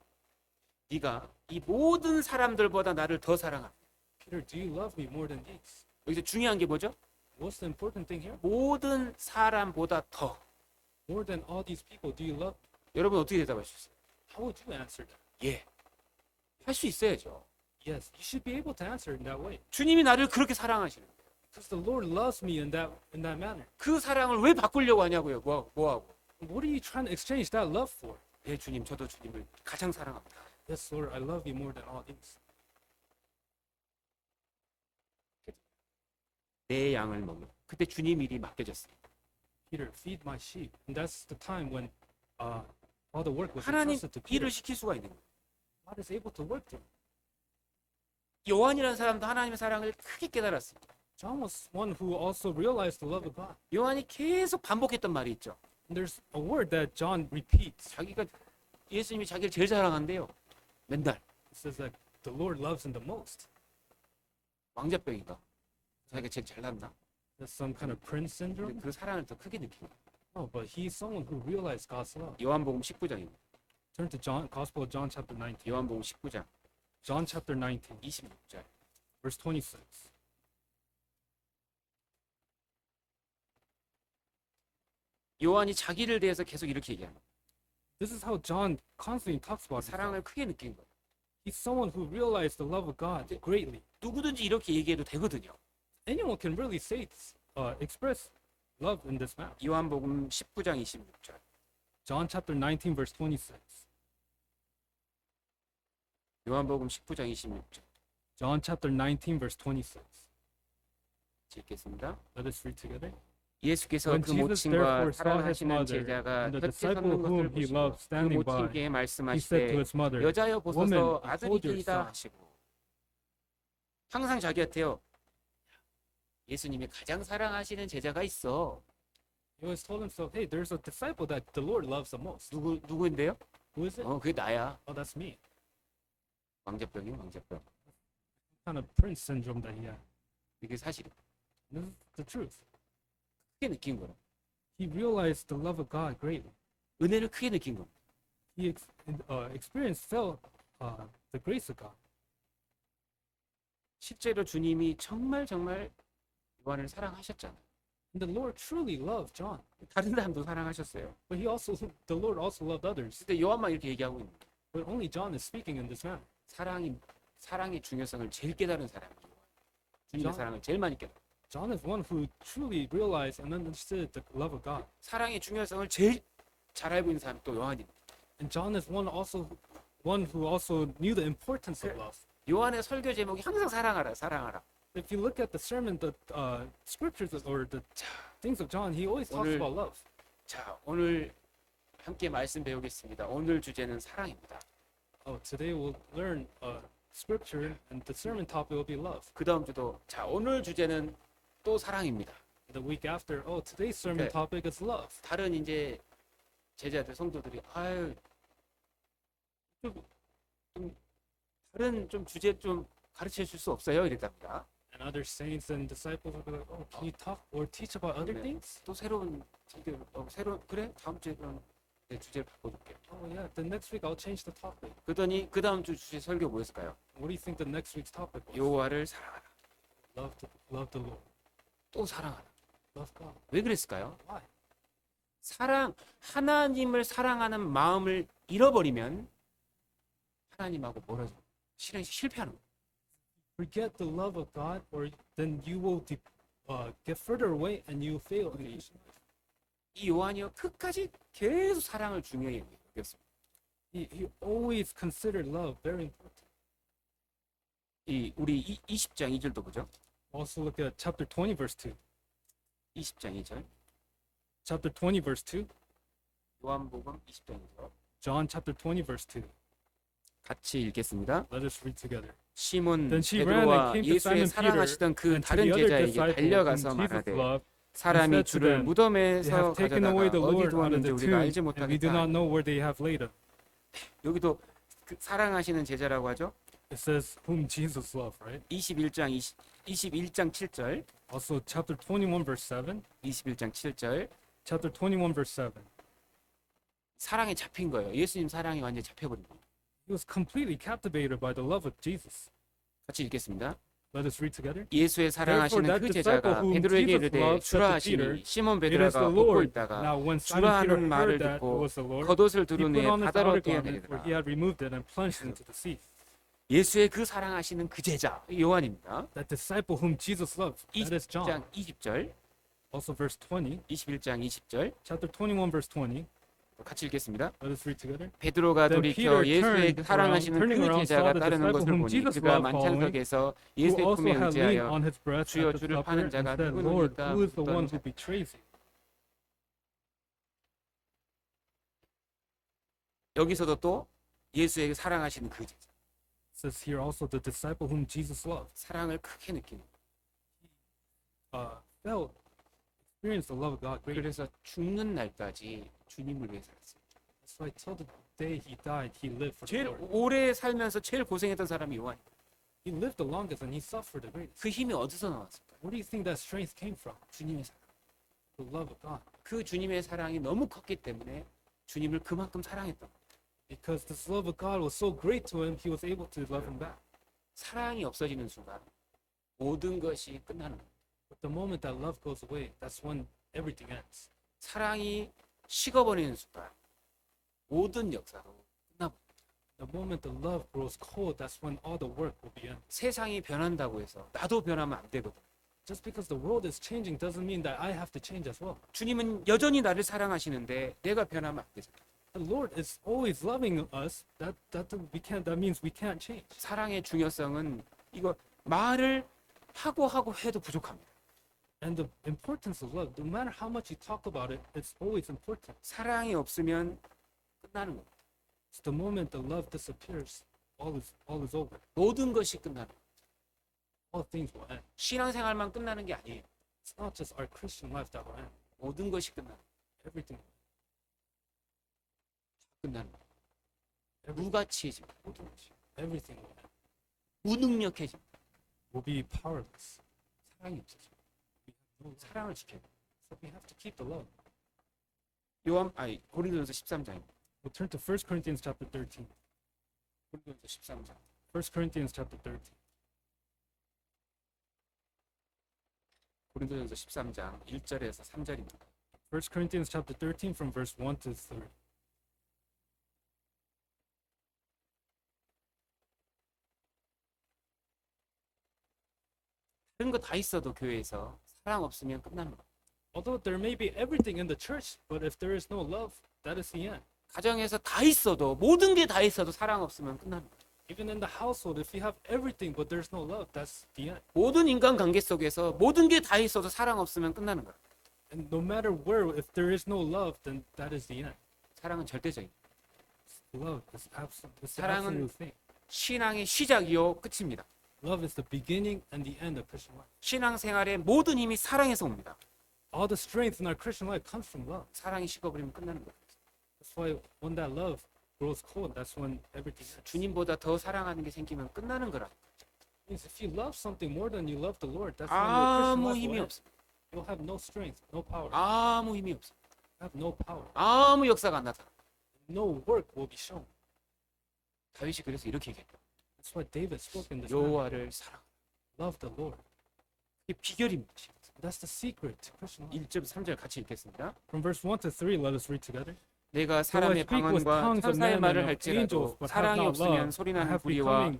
네가 이 모든 사람들보다 나를 더 사랑하냐? Peter, do you love me more than these? 여기서 중요한 게 뭐죠? What's the important thing here? 모든 사람보다 더. More than all these people, do you love me? 여러분 어떻게 대답하셨어요? How would you answer that? 예. 할 수 있어야죠. Yes, you should be able to answer in that way. 주님이 나를 그렇게 사랑하시는 거예요. Because the Lord loves me in that manner. 그 사랑을 왜 바꾸려고 하냐고요? 뭐하고? What are you trying to exchange that love for? 예, 주님, 저도 주님을 가장 사랑합니다. Yes, Lord, I love you more than all these. 내 양을 먹는. 그때 주님 일이 맡겨졌어요. Peter, feed my sheep. And that's the time when all the work was 하나님 entrusted to Peter. 일을 시킬 수가 있는 거예요. God is able to work through. 요한이라는 사람도 하나님의 사랑을 크게 깨달았습니다. John was one who also realized the love of God. 요한이 계속 반복했던 말이 있죠. And there's a word that John repeats. 자기가 예수님이 자기를 제일 사랑한대요. 맨날 It says that the Lord loves him the most. 왕자병인가? 자기가 제일 잘났나? That's some kind of prince syndrome. 근데 그 사랑을 더 크게 느낀 거예요. No, but he's someone who realized God's love. 요한복음 19장입니다. Turn to John, Gospel of John chapter 19. 요한복음 19장 John chapter 19, 26절. verse 26. 요한이 자기를 대해서 계속 이렇게 얘기합니다. This is how John constantly talks about himself. 사랑을 크게 느낀 거예요. He's someone who realized the love of God greatly. 누구든지 이렇게 얘기해도 되거든요. Anyone can really say, express love in this manner. 요한복음 19장 26절. John chapter 19, verse 26. 요한복음 19장 26절. John chapter 19, verse 26. 읽겠습니다. Let us read together. 예수께서 When 그 Jesus 모친과 therefore saw his 사랑하시는 mother 제자가 and the 곁에 disciple 섰는 것을 whom he 보시고 loved 그 standing by, 모친께 he said to 말씀하시되 his mother, 여자여 Woman, 보소서 behold your 아들이니이다 son. 하시고 항상 자기한테요. 예수님이 가장 사랑하시는 제자가 있어. He always told himself, hey, there's a disciple that the Lord loves the most. 누구인데요? Who is it? 그게 나야. Oh, that's me. 왕자병이 왕자병. Kind of prince syndrome that he had. 이게 사실이에요. This is the truth. 크게 느낀 거예요. He realized the love of God greatly. 은혜를 크게 느낀 겁니다. He experienced, felt the grace of God. 실제로 주님이 정말 요한을 사랑하셨잖아요. And the Lord truly loved John. 다른 사람도 사랑하셨어요. But the Lord also loved others. 근데 요한만 이렇게 얘기하고 있는 거예요. But only John is speaking in this manner. 사랑의 중요성을 제일 깨달은 사람이에요. 주님의 전- 사랑을 제일 많이 깨달은. John is one who truly realized and understood the love of God. 사랑의 중요성을 제일 잘 알고 있는 사람이 또 요한입니다. And John is one who also knew the importance of love. 요한의 설교 제목이 항상 사랑하라, 사랑하라. If you look at the sermon, the scriptures or the things of John, he always talks 오늘- about love. 자, 오늘 함께 말씀 배우겠습니다. 오늘 주제는 사랑입니다. Today we'll learn scripture, and the sermon topic will be love. 그 다음 주도 자, 오늘 주제는 또 사랑입니다. The week after, today's sermon Okay. topic is love. 다른 이제 제자들 성도들이 아유 좀 다른 좀 주제 좀 가르쳐 줄 수 없어요 이랬답니다. And other saints and disciples will be like, can you talk or teach about other 네. things? 또 새로운 그래 다음 주에 그럼 내 주제를 바꿔줄게. Oh yeah, the next week I'll change the topic. 그러더니 그 다음 주 주제 설교 뭐였을까요? What do you think the next week's topic was? 여호와를 사랑하라. Love the Lord. 또 사랑하라. Love God. 왜 그랬을까요? Why? 하나님을 사랑하는 마음을 잃어버리면 하나님하고 멀어져 실패하는 거예요. Forget the love of God, or then you will get further away and you fail in each life. 이 요한이요 끝까지 계속 사랑을 중요히 여겼습니다. He always considered love very important. 우리 20장 2절도 보죠. Also look at chapter 20, verse 2. 20장 2절. Chapter 20, verse 2. 요한복음 20장 2절. John chapter 20, verse 2. 같이 읽겠습니다. Let us read together. 시몬 Then she ran and 베드로와 came to 예수의 Simon Peter 사랑하시던 그 and to 다른 the other 제자에게 disciple 달려가서 whom Jesus 말하되 loved, 사람이 said to 주를 them, They 무덤에서 have taken away 가져다가 the 어디 Lord out of 두었는지 the 우리가 알지 tomb, and we do 못하겠다. not know where they have laid him. 여기도 그 사랑하시는 제자라고 하죠. It says whom Jesus loved, right? 21장 7절, Also, chapter 21, verse 7. 21장 7절 Chapter 21, verse 7. 사랑에 잡힌 거예요. 예수님 사랑이 완전히 잡혀버린 거예요. He was completely captivated by the love of Jesus. 같이 읽겠습니다. Let us read together. 예수의 사랑하시는 Therefore, 그 that 제자가 disciple whom 베드로에게 Jesus 이르되 loved 주라 said to Peter, 하시니 시몬 It is the 베드로가 웃고 Lord. 있다가 Now, when 주라 Simon Peter 하는 말을 heard that it 듣고 was the Lord, 겉옷을 he 두른 put 후에 on his 바다로 outer garment, for 뛰어내리더라. he had removed it and plunged into the sea. 예수의 그 사랑하시는 그 제자 요한입니다. That disciple whom Jesus loved, that is John. 20장 20절, Also, verse 20, 21장 20절 chapter 21, verse 20. 같이 읽겠습니다. Let us read together. 베드로가 Then 돌이켜 Peter 예수의 turned 사랑하시는 around, turning 그 around, 제자가 saw the 따르는 disciple 것을 whom 보니 Jesus 그가 loved following, 만찬석에서 who 예수의 also 품에 had leaned 의지하여 on his breast 주여 at the 주를 supper, 파는 and 자가 said, Lord, 누구니까 who is the one 묻던 who betrays you? 여기서도 또 예수에게 사랑하시는 그 제자, It says here also the disciple whom Jesus loved 사랑을 크게 느끼는 felt, experienced the love of God greatly. 그래서 죽는 날까지 주님을 위해 살았어요. That's why till the day he died, he lived for the 제일 Lord. 오래 살면서 제일 고생했던 사람이 요한. He lived the longest and he suffered the greatest. 그 힘이 어디서 나왔을까? Where do you think that strength came from? 주님의 사랑. The love of God. 그 주님의 사랑이 너무 컸기 때문에 주님을 그만큼 사랑했던 거예요. Because this love of God was so great to him, he was able to love him back. 사랑이 없어지는 순간 모든 것이 끝나는 거예요. But the moment that love goes away, that's when everything ends. 사랑이 식어버리는 순간 모든 역사도 끝나고 The moment the love grows cold, that's when all the work will be ended. 세상이 변한다고 해서 나도 변하면 안 되거든. Just because the world is changing doesn't mean that I have to change as well. 주님은 여전히 나를 사랑하시는데 내가 변하면 안 되잖아. The Lord is always loving us. That means we can't change. 사랑의 중요성은 이거 말을 하고 해도 부족합니다. And the importance of love, no matter how much you talk about it, it's always important. 사랑이 없으면 끝나는 겁니다. It's the moment the love disappears, all is over. 모든 것이 끝나는 거예요. All things will end. 신앙생활만 끝나는 게 아니에요. It's not just our Christian life that will end. 모든 것이 끝나는 거예요. Everything, 끝나는 거예요. 무가치해집니다. 모든 것이. everything will end. 무능력해집니다. We'll be powerless. 사랑이 없어집니다. No love. 사랑을 지켜야 돼요. So we have to keep the love. 고린도전서 13장입니다. We'll turn to 1 Corinthians chapter 13. 고린도전서 13장. 1 Corinthians chapter 13. 고린도전서 13장 1절에서 3절입니다. 1 Corinthians chapter 13 from verse 1 to 3. 다른 거 다 있어도 교회에서 사랑 없으면 끝나는 거예요. Although there may be everything in the church, but if there is no love, that is the end. 가정에서 다 있어도 모든 게 다 있어도 사랑 없으면 끝나는 거예요. Even in the household, if you have everything but there's no love, that's the end. 모든 인간 관계 속에서 모든 게 다 있어도 사랑 없으면 끝나는 거예요. And no matter where, if there is no love, then that is the end. 사랑은 절대적인. Love is absolute. It's the 사랑은 absolute thing. 신앙의 시작이요 끝입니다. Love is the beginning and the end of Christian life. 신앙생활의 모든 힘이 사랑에서 옵니다. All the strength in our Christian life comes from love. 사랑이 식어버리면 끝나는 거예요. That's why when that love grows cold, that's when everything ends. 주님보다 더 사랑하는 게 생기면 끝나는 거라. Means if you love something more than you love the Lord, that's when your Christian 아무 life 힘이 will end. 없습니다. You'll have no strength, no power. 아무 힘이 없습니다. Have no power. 아무 역사가 안 나타나. No work will be shown. 다윗이 그래서 이렇게 얘기했다. That's why David spoke in this manner. 여호와를 사랑. Love the Lord. 이게 비결입니다. That's the secret to Christian life. 1절 3절 같이 읽겠습니다. From verse 1 to 3, let us read together. 내가 Though I 사람의 speak with 방언과 tongues of 천사의 men 말을 and of angels, 할지라도 but have 사랑이 not 없으면 love, I 소리나는 have 부리와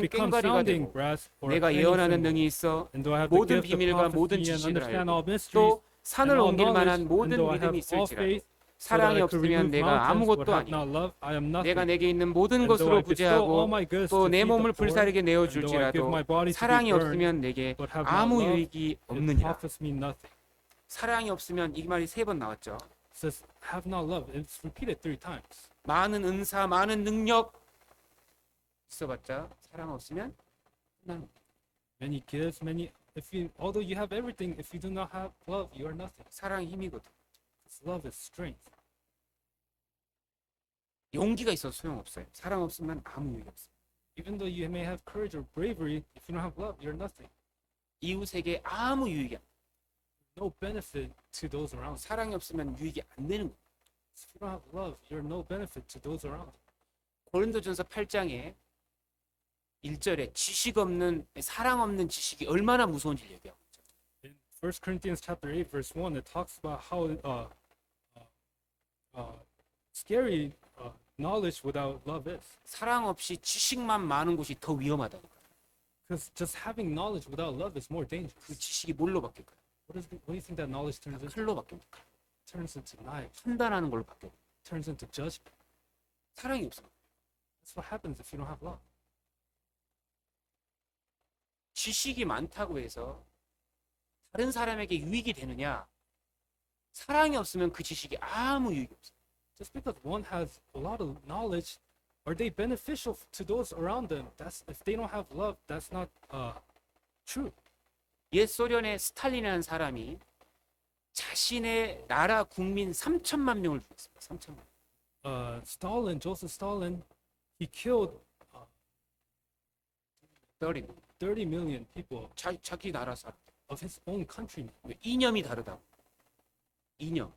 become 우리는 sounding 되고 brass or a 내가 clanging 예언하는 cymbal. 능이 있어 And though I have the 모든 gift of 비밀과 모든 prophecy and 지식을 understand 알고 all mysteries 또 산을 and all 옮길 만한 knowledge, 모든 and though I have 믿음이 all 있을지라도 faith, so that 사랑이 I could 없으면 remove 내가 mountains, but 아무것도 have 아니고 not love, I am nothing. 내가 내게 있는 모든 And though 것으로 I bestow all 부재하고 my goods 또 to 내 feed the 몸을 poor, 불사르게 and though I give 내어줄지라도 my body to be 사랑이 burned, 없으면 내게 but have not 아무 love, 유익이 it 없느니라. profits me nothing. 사랑이 없으면 이 말이 3번 나왔죠. It says, have not love. It's repeated 3 times. 많은 은사, 많은 능력 있어봤자 사랑 없으면 끝나는 거예요. Many gifts, many. If you, although you have everything, if you do not have love, you are nothing. 사랑이 힘이거든. Because love is strength. 용기가 있어도 소용없어요. 사랑 없으면 아무 의미 없어요. Even though you may have courage or bravery, if you don't have love, you're nothing. 이웃에게 아무 유익이 안 돼요. No benefit to those around you. 사랑이 없으면 유익이 안 되는 거예요. If you don't have love, you're no benefit to those around you. 고린도전서 8장에 1절에 지식 없는 사랑 없는 지식이 얼마나 무서운지 얘기하고 있죠. In 1 Corinthians chapter 8, verse 1, it talks about how scary knowledge without love is. 사랑 없이 지식만 많은 곳이 더 위험하다니까. Because just having knowledge without love is more dangerous. 그 지식이 뭘로 바뀔까요? What do you think that knowledge turns into? 칼로 바뀝니까? Turns into knives. 판단하는 걸로 바뀌어요. Turns into judgment. 사랑이 없으면 That's what happens if you don't have love. 지식이 많다고 해서 다른 사람에게 유익이 되느냐? 사랑이 없으면 그 지식이 아무 유익이 없어요. Just because one has a lot of knowledge, are they beneficial to those around them? That's if they don't have love, that's not true. 옛 소련의 스탈린이라는 사람이 자신의 나라 국민 3천만 명을 죽였습니다. 3천만 명. Stalin, Joseph Stalin, he killed 30. 30 million people 자기 나라 사람. of his own countrymen. 왜? 이념이 다르다고. 이념.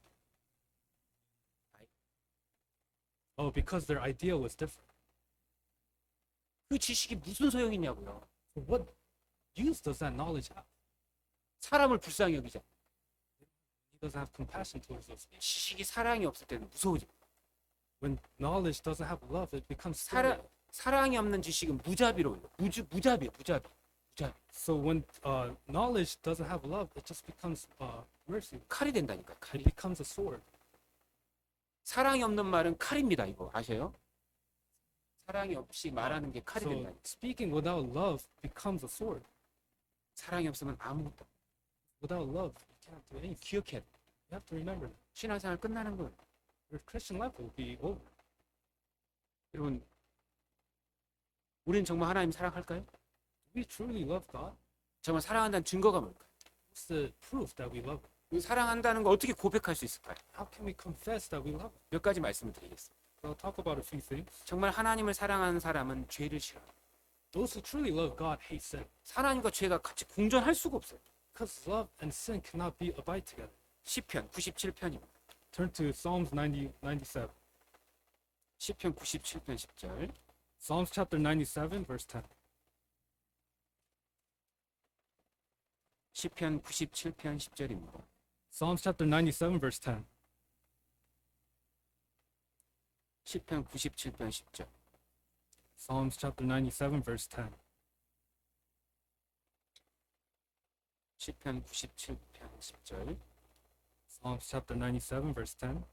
Oh, because their idea was different. 그 지식이 무슨 소용이 있냐고요. So what use does that knowledge have? 사람을 불쌍히 여기자. He doesn't have compassion towards those people. 지식이 사랑이 없을 때는 무서워집니다. When knowledge doesn't have love, it becomes scary. 사랑이 없는 지식은 무자비로워요. 무자비요, 무자비. So when knowledge doesn't have love, it just becomes mercy. 칼이 된다니까. It 칼이. becomes a sword. 사랑이 없는 말은 칼입니다. 이거 아세요? 사랑이 없이 말하는 게 칼이 So 된다. speaking without love becomes a sword. 사랑이 없으면 아무것도. Without love, you cannot do anything. 기억해야 돼. You have to remember that. 신앙생활 끝나는 거예요. Your Christian life will be over. 여러분, 우리는 정말 하나님 사랑할까요? Do we truly love God? 정말 사랑한다는 증거가 뭘까요? What's the proof that we love Him? 우리 사랑한다는 거 어떻게 고백할 수 있을까요? How can we confess that we love Him? 몇 가지 말씀을 드리겠습니다. I'll talk about a few things. 정말 하나님을 사랑하는 사람은 죄를 싫어해요. Those who truly love God hate sin. 하나님과 죄가 같이 공존할 수가 없어요. Because love and sin cannot be abide together. 시편 97편입니다. Turn to Psalms 97. 시편 97편 10절. Psalms chapter 97, verse 10. 시편 97편 10절입니다. Psalms chapter 97, verse 10. 시편 97편 10절. Psalms chapter 97, verse 10. 시편 97편 10절. Psalms chapter 97, verse 10.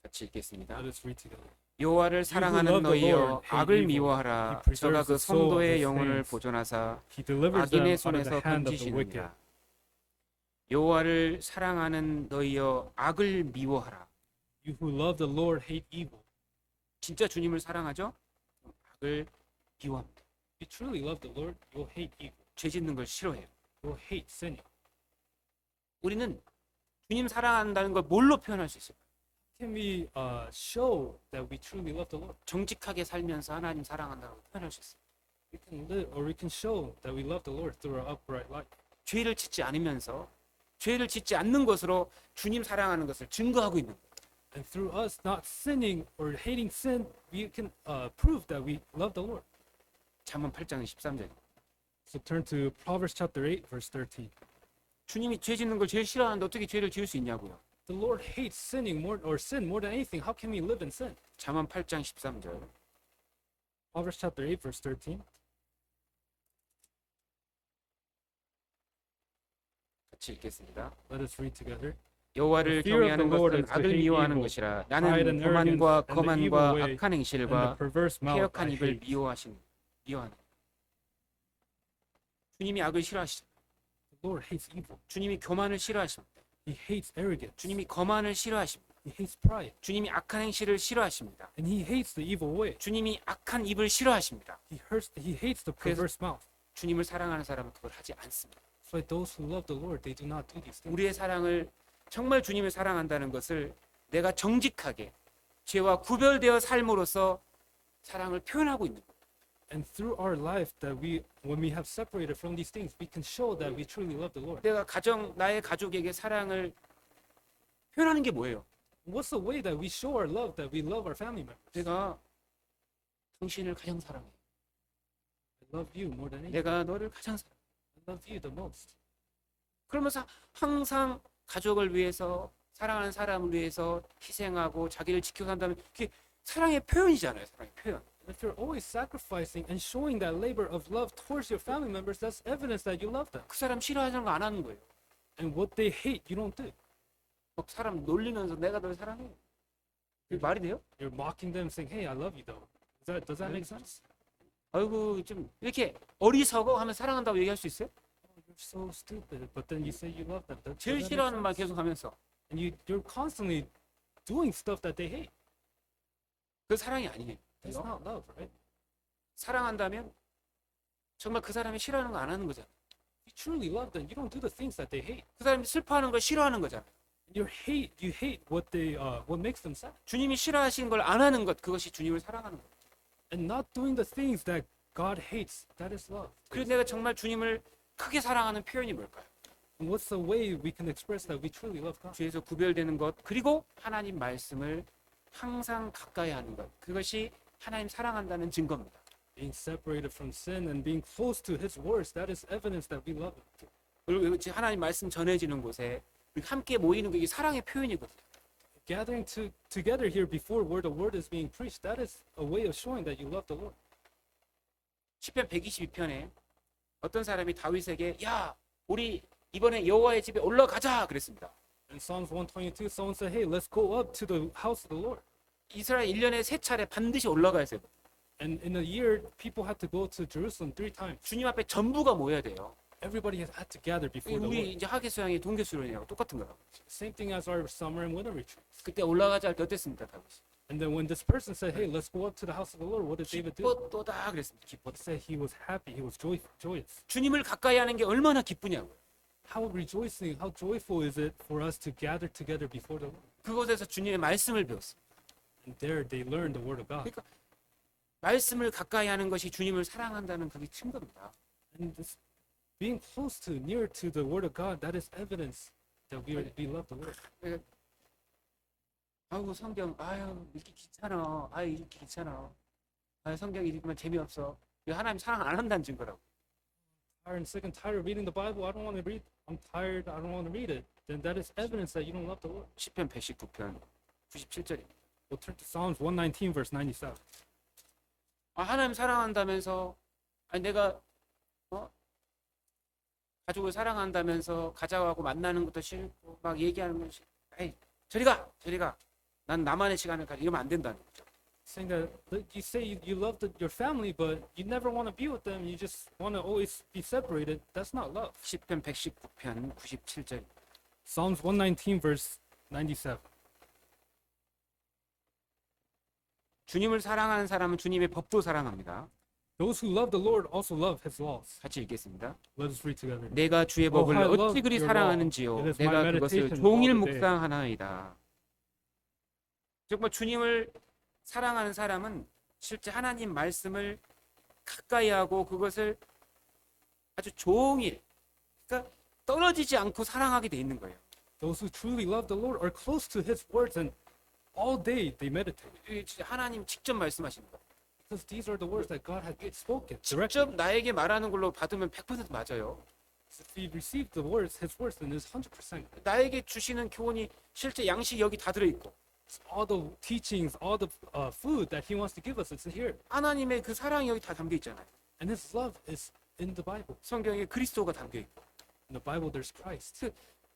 같이 읽겠습니다. Let us read together. 여호와를 사랑하는 love the 너희여 Lord, hate 악을 evil. 미워하라. He preserves 저가 그 the soul of 성도의 his 영혼을 saints. 보존하사 He delivers them 악인의 out of the 손에서 hand of the wicked. 건지시느니라. 여호와를 사랑하는 너희여 악을 미워하라. You who love the Lord hate evil. 진짜 주님을 사랑하죠? 그럼 악을 미워합니다. If you truly love the Lord, you will hate evil. 죄 짓는 걸 싫어해요. You will hate sinning. 우리는 주님 사랑한다는 걸 뭘로 표현할 수 있을까요? Can we show that we truly love the Lord? 정직하게 살면서 하나님 사랑한다고 표현할 수 있어요. We can live, or we can show that we love the Lord through our upright life. 죄를 짓지 않으면서 죄를 짓지 않는 것으로 주님 사랑하는 것을 증거하고 있는 거예요. And through us not sinning or hating sin, we can prove that we love the Lord. 잠언 8장 13절. So turn to Proverbs chapter 8, verse 13. 주님이 죄 짓는 걸 제일 싫어하는데 어떻게 죄를 지을 수 있냐고요. The Lord hates sinning more or sin more than anything. How can we live in sin? 잠언 8장 13절. Proverbs chapter 8, verse 13. 같이 읽겠습니다. Let us read together. 여호와를 The fear of the 경외하는 Lord 것은 is to 악을 hate 미워하는 evil, 것이라. pride 나는 and 교만과 arrogance, and the 거만과 evil way, 악한 And the 행실과 perverse mouth I 폐역한 입을 hate. 미워하는. 주님이 악을 싫어하시죠. The Lord hates evil. 주님이 교만을 싫어하십니다. He hates arrogance. 주님이 거만을 싫어하십니다. He hates pride. 주님이 악한 행실을 싫어하십니다. And he hates the evil way. 주님이 악한 입을 싫어하십니다. He hates the perverse mouth. 주님을 사랑하는 사람은 그걸 하지 않습니다. So those who love the Lord, they do not do these things. 우리의 사랑을 정말 주님을 사랑한다는 것을 내가 정직하게 죄와 구별되어 삶으로써 사랑을 표현하고 있는 거예요. And through our life, that when we have separated from these things, we can show that we truly love the Lord. 내가 나의 가족에게 사랑을 표현하는 게 뭐예요? What's the way that we show our love, that we love our family members? 내가 당신을 가장 사랑해. I love you more than anything. 내가 너를 가장 사랑해. I love you the most. 그러면서 항상 가족을 위해서 사랑하는 사람을 위해서 희생하고 자기를 지켜 산다면 그게 사랑의 표현이잖아요. 사랑의 표현. If you're always sacrificing and showing that labor of love towards your family members, that's evidence that you love them. 그 사람 싫어하는 거 안 하는 거예요. And what they hate, you don't do. 막 사람 놀리면서 내가 널 사랑해. 그게 말이 돼요? You're mocking them, saying, "Hey, I love you," though. Does that make sense? 아이고 좀 이렇게 어리석어 하면 사랑한다고 얘기할 수 있어요? Oh, you're so stupid, but then you say you love them. Does 제일 that make 싫어하는 말 sense? 계속 하면서 And you're constantly doing stuff that they hate. 그 사랑이 아니에요. That's not love, right? 사랑한다면 정말 그 사람이 싫어하는 거 안 하는 거잖아. If you truly love them, you don't do the things that they hate. 그 사람이 슬퍼하는 걸 싫어하는 거잖아. You hate what makes them sad, 주님이 싫어하시는 걸 안 하는 것 그것이 주님을 사랑하는 거예요. and not doing the things that God hates. That is love. 그래서 내가 정말 주님을 크게 사랑하는 표현이 뭘까요? And what's the way we can express that we truly love God? 주에서 구별되는 것 그리고 하나님 말씀을 항상 가까이 하는 것 그것이 하나님 사랑한다는 증거입니다. Being separated from sin and being close to His words, that is evidence that we love Him. 그리고 하나님 말씀 전해지는 곳에 우리 함께 모이는 게 이게 사랑의 표현이거든요. Gathering together here before where the word is being preached, that is a way of showing that you love the Lord. 시편 122편에 어떤 사람이 다윗에게 야 우리 이번에 여호와의 집에 올라가자 그랬습니다. In Psalms 122, someone said, "Hey, let's go up to the house of the Lord." 이스라엘 1년에 3차례 반드시 올라가야 돼요. And in a year, people had to go to Jerusalem 3 times. 주님 앞에 전부가 모여야 돼요. Everybody has had to gather before the 우리 Lord. 이제 하계수양이 동계수련회하고 똑같은 거라고. Same thing as our summer and winter retreats. 그때 올라가자 할 때 어땠습니까, 다윗이? And then when this person said, "Hey, let's go up to the house of the Lord," what did David do? 기뻤도다 그랬습니다. He 기뻤다. said he was happy, he was joyous. 주님을 가까이 하는 게 얼마나 기쁘냐고요. How rejoicing, how joyful is it for us to gather together before the Lord? 그곳에서 주님의 말씀을 배웠습니다. And there they learned the word of God. 그러니까 말씀을 가까이 하는 것이 주님을 사랑한다는 그게 증거입니다. And this, being close to, near to the word of God, that is evidence that we love the Lord. 아우 성경 아유 읽기 귀찮아. 아유 읽기 귀찮아. 아유 성경 읽으면 재미없어. 이거 하나님 사랑 안 한다는 증거라고. Tired and sick and tired of reading the Bible. I don't want to read. I'm tired. I don't want to read it. Then that is evidence that you don't love the Lord. 시편 119편 97절입니다. We'll turn to Psalms 119, verse 97. 아 하나님 사랑한다면서 아니 내가 가족을 사랑한다면서 가자고 만나는 것도 싫고 막 얘기하는 것이 에이 저리 가 난 나만의 시간을 가지 이러면 안 된다는 거죠. Saying that you say you love your family, but you never want to be with them. You just want to always be separated. That's not love. 시편 119편 97절 Psalms 119, verse 97. 주님을 사랑하는 사람은 주님의 법도 사랑합니다. Those who love the Lord also love His laws. 같이 읽겠습니다. Let us read together. 내가 주의 법을 I love 어찌 그리 your law. 사랑하는지요. It is 내가 my 그것을 meditation 종일 all the day. 묵상하나이다. 정말 주님을 사랑하는 사람은 실제 하나님 말씀을 가까이 하고 그것을 아주 종일 그러니까 떨어지지 않고 사랑하게 돼 있는 거예요. Those who truly love the Lord are close to His words, and all day they meditate. 이게 진짜 하나님 직접 말씀하시는 거예요. Because these are the words that God has spoken directly. 직접 나에게 말하는 걸로 받으면 100% 맞아요. If we receive the words, His words, then it's 100%. 나에게 주시는 교훈이 실제 양식 여기 다 들어있고 All the teachings, all the food that He wants to give us, it's here. 하나님의 그 사랑이 여기 다 담겨 있잖아요. And His love is in the Bible. 성경에 그리스도가 담겨 있고 In the Bible, there's Christ.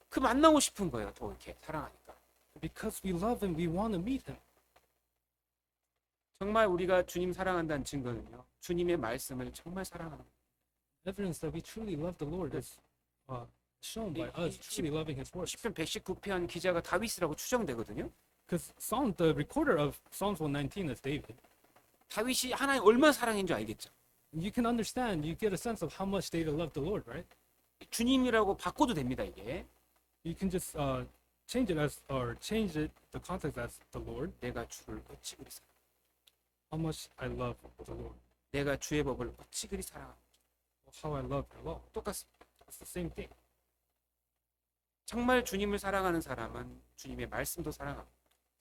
그 만나고 싶은 거예요. 더 이렇게 사랑하니까. Because we love Him, we want to meet Him. 정말 우리가 주님 사랑한다는 증거는요. 주님의 말씀을 정말 사랑하는 거예요. Evidence that we truly love the Lord is shown by us truly loving His words. 시편 119편 기자가 다윗이라고 추정되거든요. Because the recorder of Psalms 119 is David. 다윗이 하나님 얼마나 사랑인 줄 알겠죠. You can understand, you get a sense of how much they love the Lord, right? 주님이라고 바꿔도 됩니다, 이게. You can just change it as, or change it, the context as the Lord. 내가 주를 어찌 그리 사랑. How much I love the Lord. 내가 주의 법을 어찌 그리 사랑하고. How I love your law. 똑같습니다. It's the same thing. 정말 주님을 사랑하는 사람은 주님의 말씀도 사랑합니다.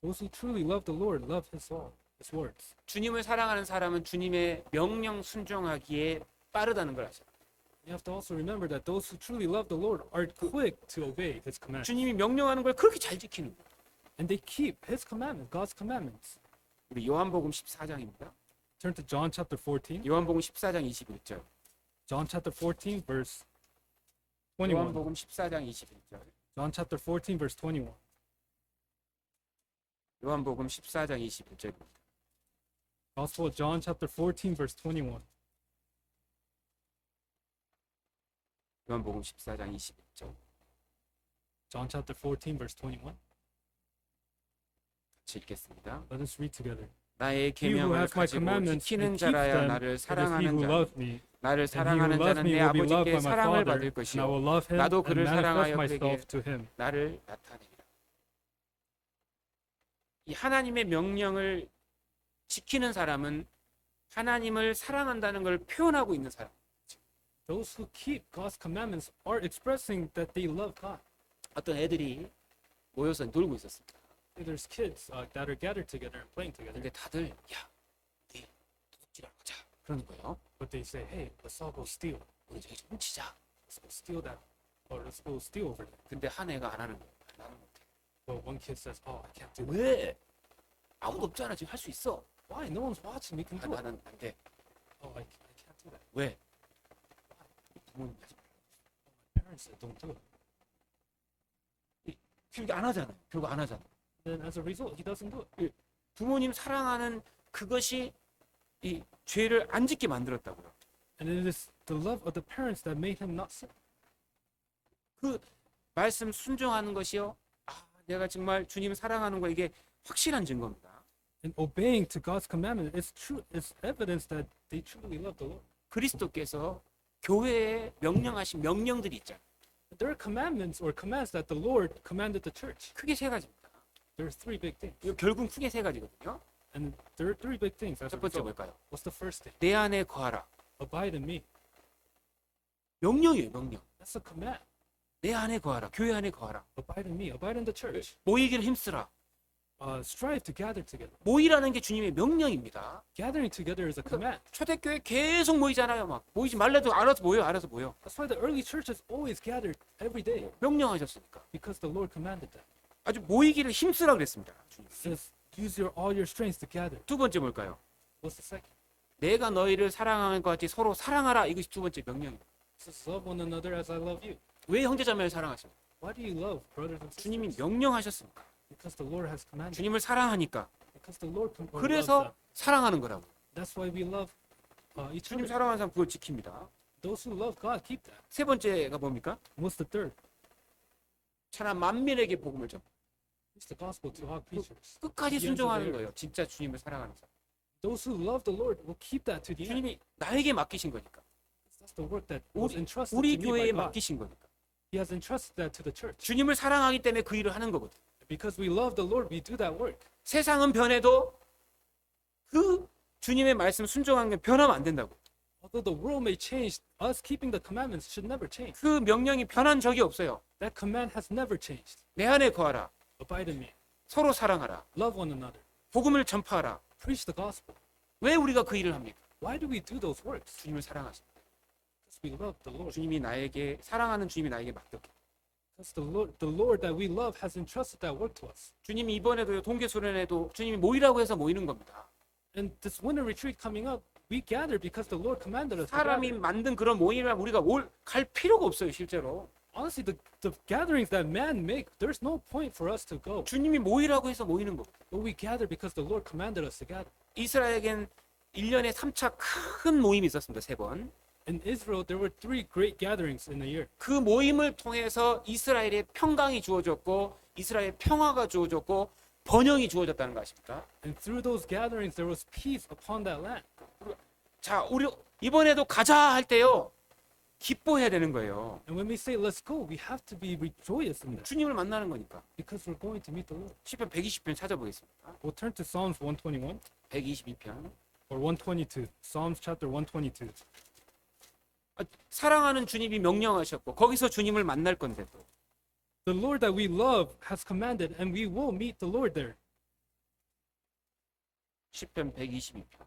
Those who truly love the Lord love His law, His words. 주님을 사랑하는 사람은 주님의 명령 순종하기에 빠르다는 걸 아셔요. You have to also remember that those who truly love the Lord are quick to obey His commands. 주님이 명령하는 걸 그렇게 잘 지키는 거예요. And they keep His commandments, God's commandments. 우리 요한복음 14장입니다. Turn to John chapter 14. 요한복음 14장 21절. John chapter 14, verse 21. 요한복음 14장 21절. John chapter 14, verse 21. 요한복음 14장 21절입니다. Gospel of John chapter 14, verse 21. 요한복음 14장 21절. John chapter 14, verse 21. 같이 읽겠습니다. Let us read together. 나의 He who 계명을 has my 가지고 commandments 지키는 and keeps 자라야 them, 나를 it is he 사랑하는 who 자. loves me. 나를 And he who 사랑하는 loves 자는 me 내 will be loved 아버지께 by my 사랑을 Father, 받을 and I 것이요 will love him 나도 and 그를 manifest 사랑하여 myself 그에게 to him. 나를 나타내리라. 이 하나님의 명령을 지키는 사람은 하나님을 사랑한다는 걸 표현하고 있는 사람. Those who keep God's commandments are expressing that they love God. 어떤 애들이 모여서 놀고 있었습니다. There's kids that are gathered together and playing together. 근데 다들 야, 우리 도둑질하러 가자. 그러는 거예요. But they say, hey, let's all go steal. 우리 저기 좀 훔치자. Let's go steal that. Or let's go steal over there. 근데 한 애가 안 하는 거예요. 나는 못해. But one kid says, oh, I can't do that. 왜? 아무도 없잖아. 지금 할 수 있어. Why? No one's watching. We can 아, do it. 나는 안 돼. Oh, I can't do that. 왜? 부모님 하지 말라고. My parents said, don't do it. 결국 안 하잖아요. 결국 안 하잖아. Then as a result, he doesn't do it. 부모님 사랑하는 그것이 이 죄를 안 짓게 만들었다고요. And it is the love of the parents that made him not sin. 그 말씀 순종하는 것이요. 아, 내가 정말 주님 사랑하는 거 이게 확실한 증거입니다. And obeying to God's commandment is true. It's evidence that they truly love the Lord. 그리스도께서 교회에 명령하신 명령들이 있잖아요. There are commandments or commands that the Lord commanded the church. 크게 세 가지입니다. There's three big things. 이거 결국 크게 세 가지거든요. And there are three big things. As a 첫 번째 result. 뭘까요? What's the first thing? 내 안에 거하라. Abide in me. 명령이에요, 명령. That's a command. 내 안에 거하라. 교회 안에 거하라. Abide in me. Abide in the church. 모이기를 힘쓰라. Strive to gather together. 모이라는 게 주님의 명령입니다. Gathering together is a command. 초대교회 계속 모이잖아요. 막 모이지 말래도 알아서 모여, 알아서 모여. That's why the early churches always gathered every day 명령하셨으니까. because the Lord commanded that. 아주 모이기를 힘쓰라 그랬습니다. 주님. It says, use all your strengths to gather. 두 번째 뭘까요? What's the second? 내가 너희를 사랑하는 것 같이 서로 사랑하라. 이것이 두 번째 명령입니다. It says, love one another as I love you. 왜 형제자매를 사랑하십니까? Why do you love brothers and sisters? 주님이 명령하셨으니까. Because the Lord has commanded. 주님을 사랑하니까. Because the Lord loves 그래서 them. 사랑하는 거라고. That's why we love each 주님 other. 사랑하는 사람 그걸 지킵니다. Those who love God keep that. 세 번째가 뭡니까? What's the third? 차나 만민에게 복음을 전. It's the gospel to all creatures. 끝까지 순종하는 거예요. 진짜 주님을 사랑하는 사람. Those who love the Lord will keep that to the end. 주님이 나에게 맡기신 거니까. That's the work that was entrusted 우리 to me by 교회에 God. 맡기신 거니까. He has entrusted that to the church. 주님을 사랑하기 때문에 그 일을 하는 거거든. Because we love the Lord, we do that work. 세상은 변해도 그 주님의 말씀 순종하는 게 변하면 안 된다고. Although the world may change, us keeping the commandments should never change. 그 명령이 변한 적이 없어요. That command has never changed. 내 안에 거하라. Abide in me. 서로 사랑하라. Love one another. 복음을 전파하라. Preach the gospel. 왜 우리가 그 일을 합니까? Why do we do those works? 주님을 사랑하십니다. Because we love the Lord. 주님이 나에게 사랑하는 주님이 나에게 맡겼기. Because the Lord that we love has entrusted that work to us. 주님이 이번에도 동계수련회도 주님이 모이라고 해서 모이는 겁니다. And this winter retreat coming up, we gather because the Lord commanded us to 사람이 gather. 만든 그런 모임에 우리가 갈 필요가 없어요, 실제로. Honestly, the gatherings that man make, there's no point for us to go. 주님이 모이라고 해서 모이는 거. But we gather because the Lord commanded us to gather. 이스라엘에겐 1년에 3차 큰 모임이 있었습니다, 3번. In Israel, there were 3 great gatherings in a year. 그 모임을 통해서 이스라엘의 평강이 주어졌고 이스라엘의 평화가 주어졌고 번영이 주어졌다는 거 아십니까? And through those gatherings, there was peace upon that land. 자, 우리 이번에도 가자 할 때요. 기뻐해야 되는 거예요. And when we say let's go, we have to be rejoiced in that 주님을 만나는 거니까. because we're going to meet the Lord. 시편 120편 찾아보겠습니다. We'll turn to Psalms 121 122편. or 122. Psalms chapter 122. 사랑하는 주님이 명령하셨고 거기서 주님을 만날 건데도 The Lord that we love has commanded, and we will meet the Lord there. 시편 122편.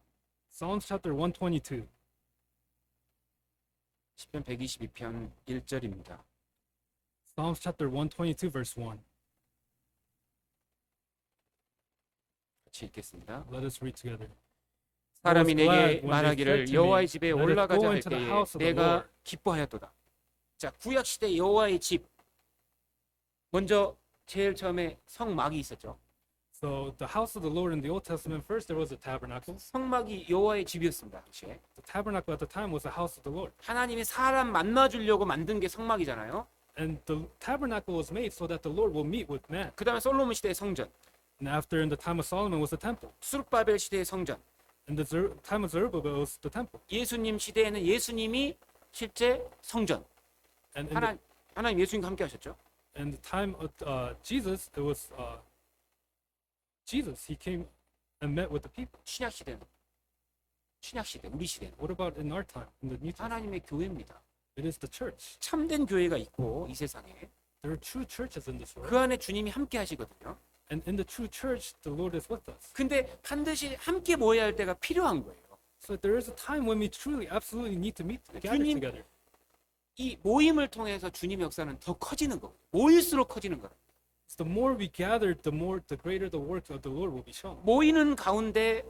Psalms chapter 122. 시편 122편 1절입니다. Psalms chapter 122, verse 1. 같이 읽겠습니다. Let us read together. 사람이 glad 내게 when they 말하기를 said to me, 여호와의 집에 Let us 올라가자 go 할 into the 때에 house of the 내가 Lord. 기뻐하였도다. 자, 구약 시대 여호와의 집. 먼저 제일 처음에 성막이 있었죠. So the house of the Lord in the Old Testament, first there was a tabernacle. 성막이 여호와의 집이었습니다. 당시에. The tabernacle at the time was the house of the Lord. 하나님이 사람 만나 주려고 만든 게 성막이잖아요. And the tabernacle was made so that the Lord will meet with man. 그다음에 솔로몬 시대의 성전, And after, in the time of Solomon, was the temple. 수룹바벨 시대의 성전, In the time of Zerubbabel, was the temple. 예수님 시대에는 예수님이 실제 성전. And in 하나님 예수님과 함께 하셨죠. the time of Jesus, it was Jesus. He came and met with the people. 신약 시대는 신약 시대, 우리 시대는 What about in our time, in the New Testament? 하나님의 교회입니다. It is the church. 참된 교회가 있고 이 세상에 There are true churches in this world. 그 안에 주님이 함께 하시거든요. And in the true church, the Lord is with us. 근데 반드시 함께 모여야 할 때가 필요한 거예요. So there is a time when we truly, absolutely need to meet, gather 주님- together. 이 모임을 통해서 주님의 역사는 더 커지는 거예요. 모일수록 커지는 거예요. So the more we gather, the greater the work of the Lord will be shown. 모이는 가운데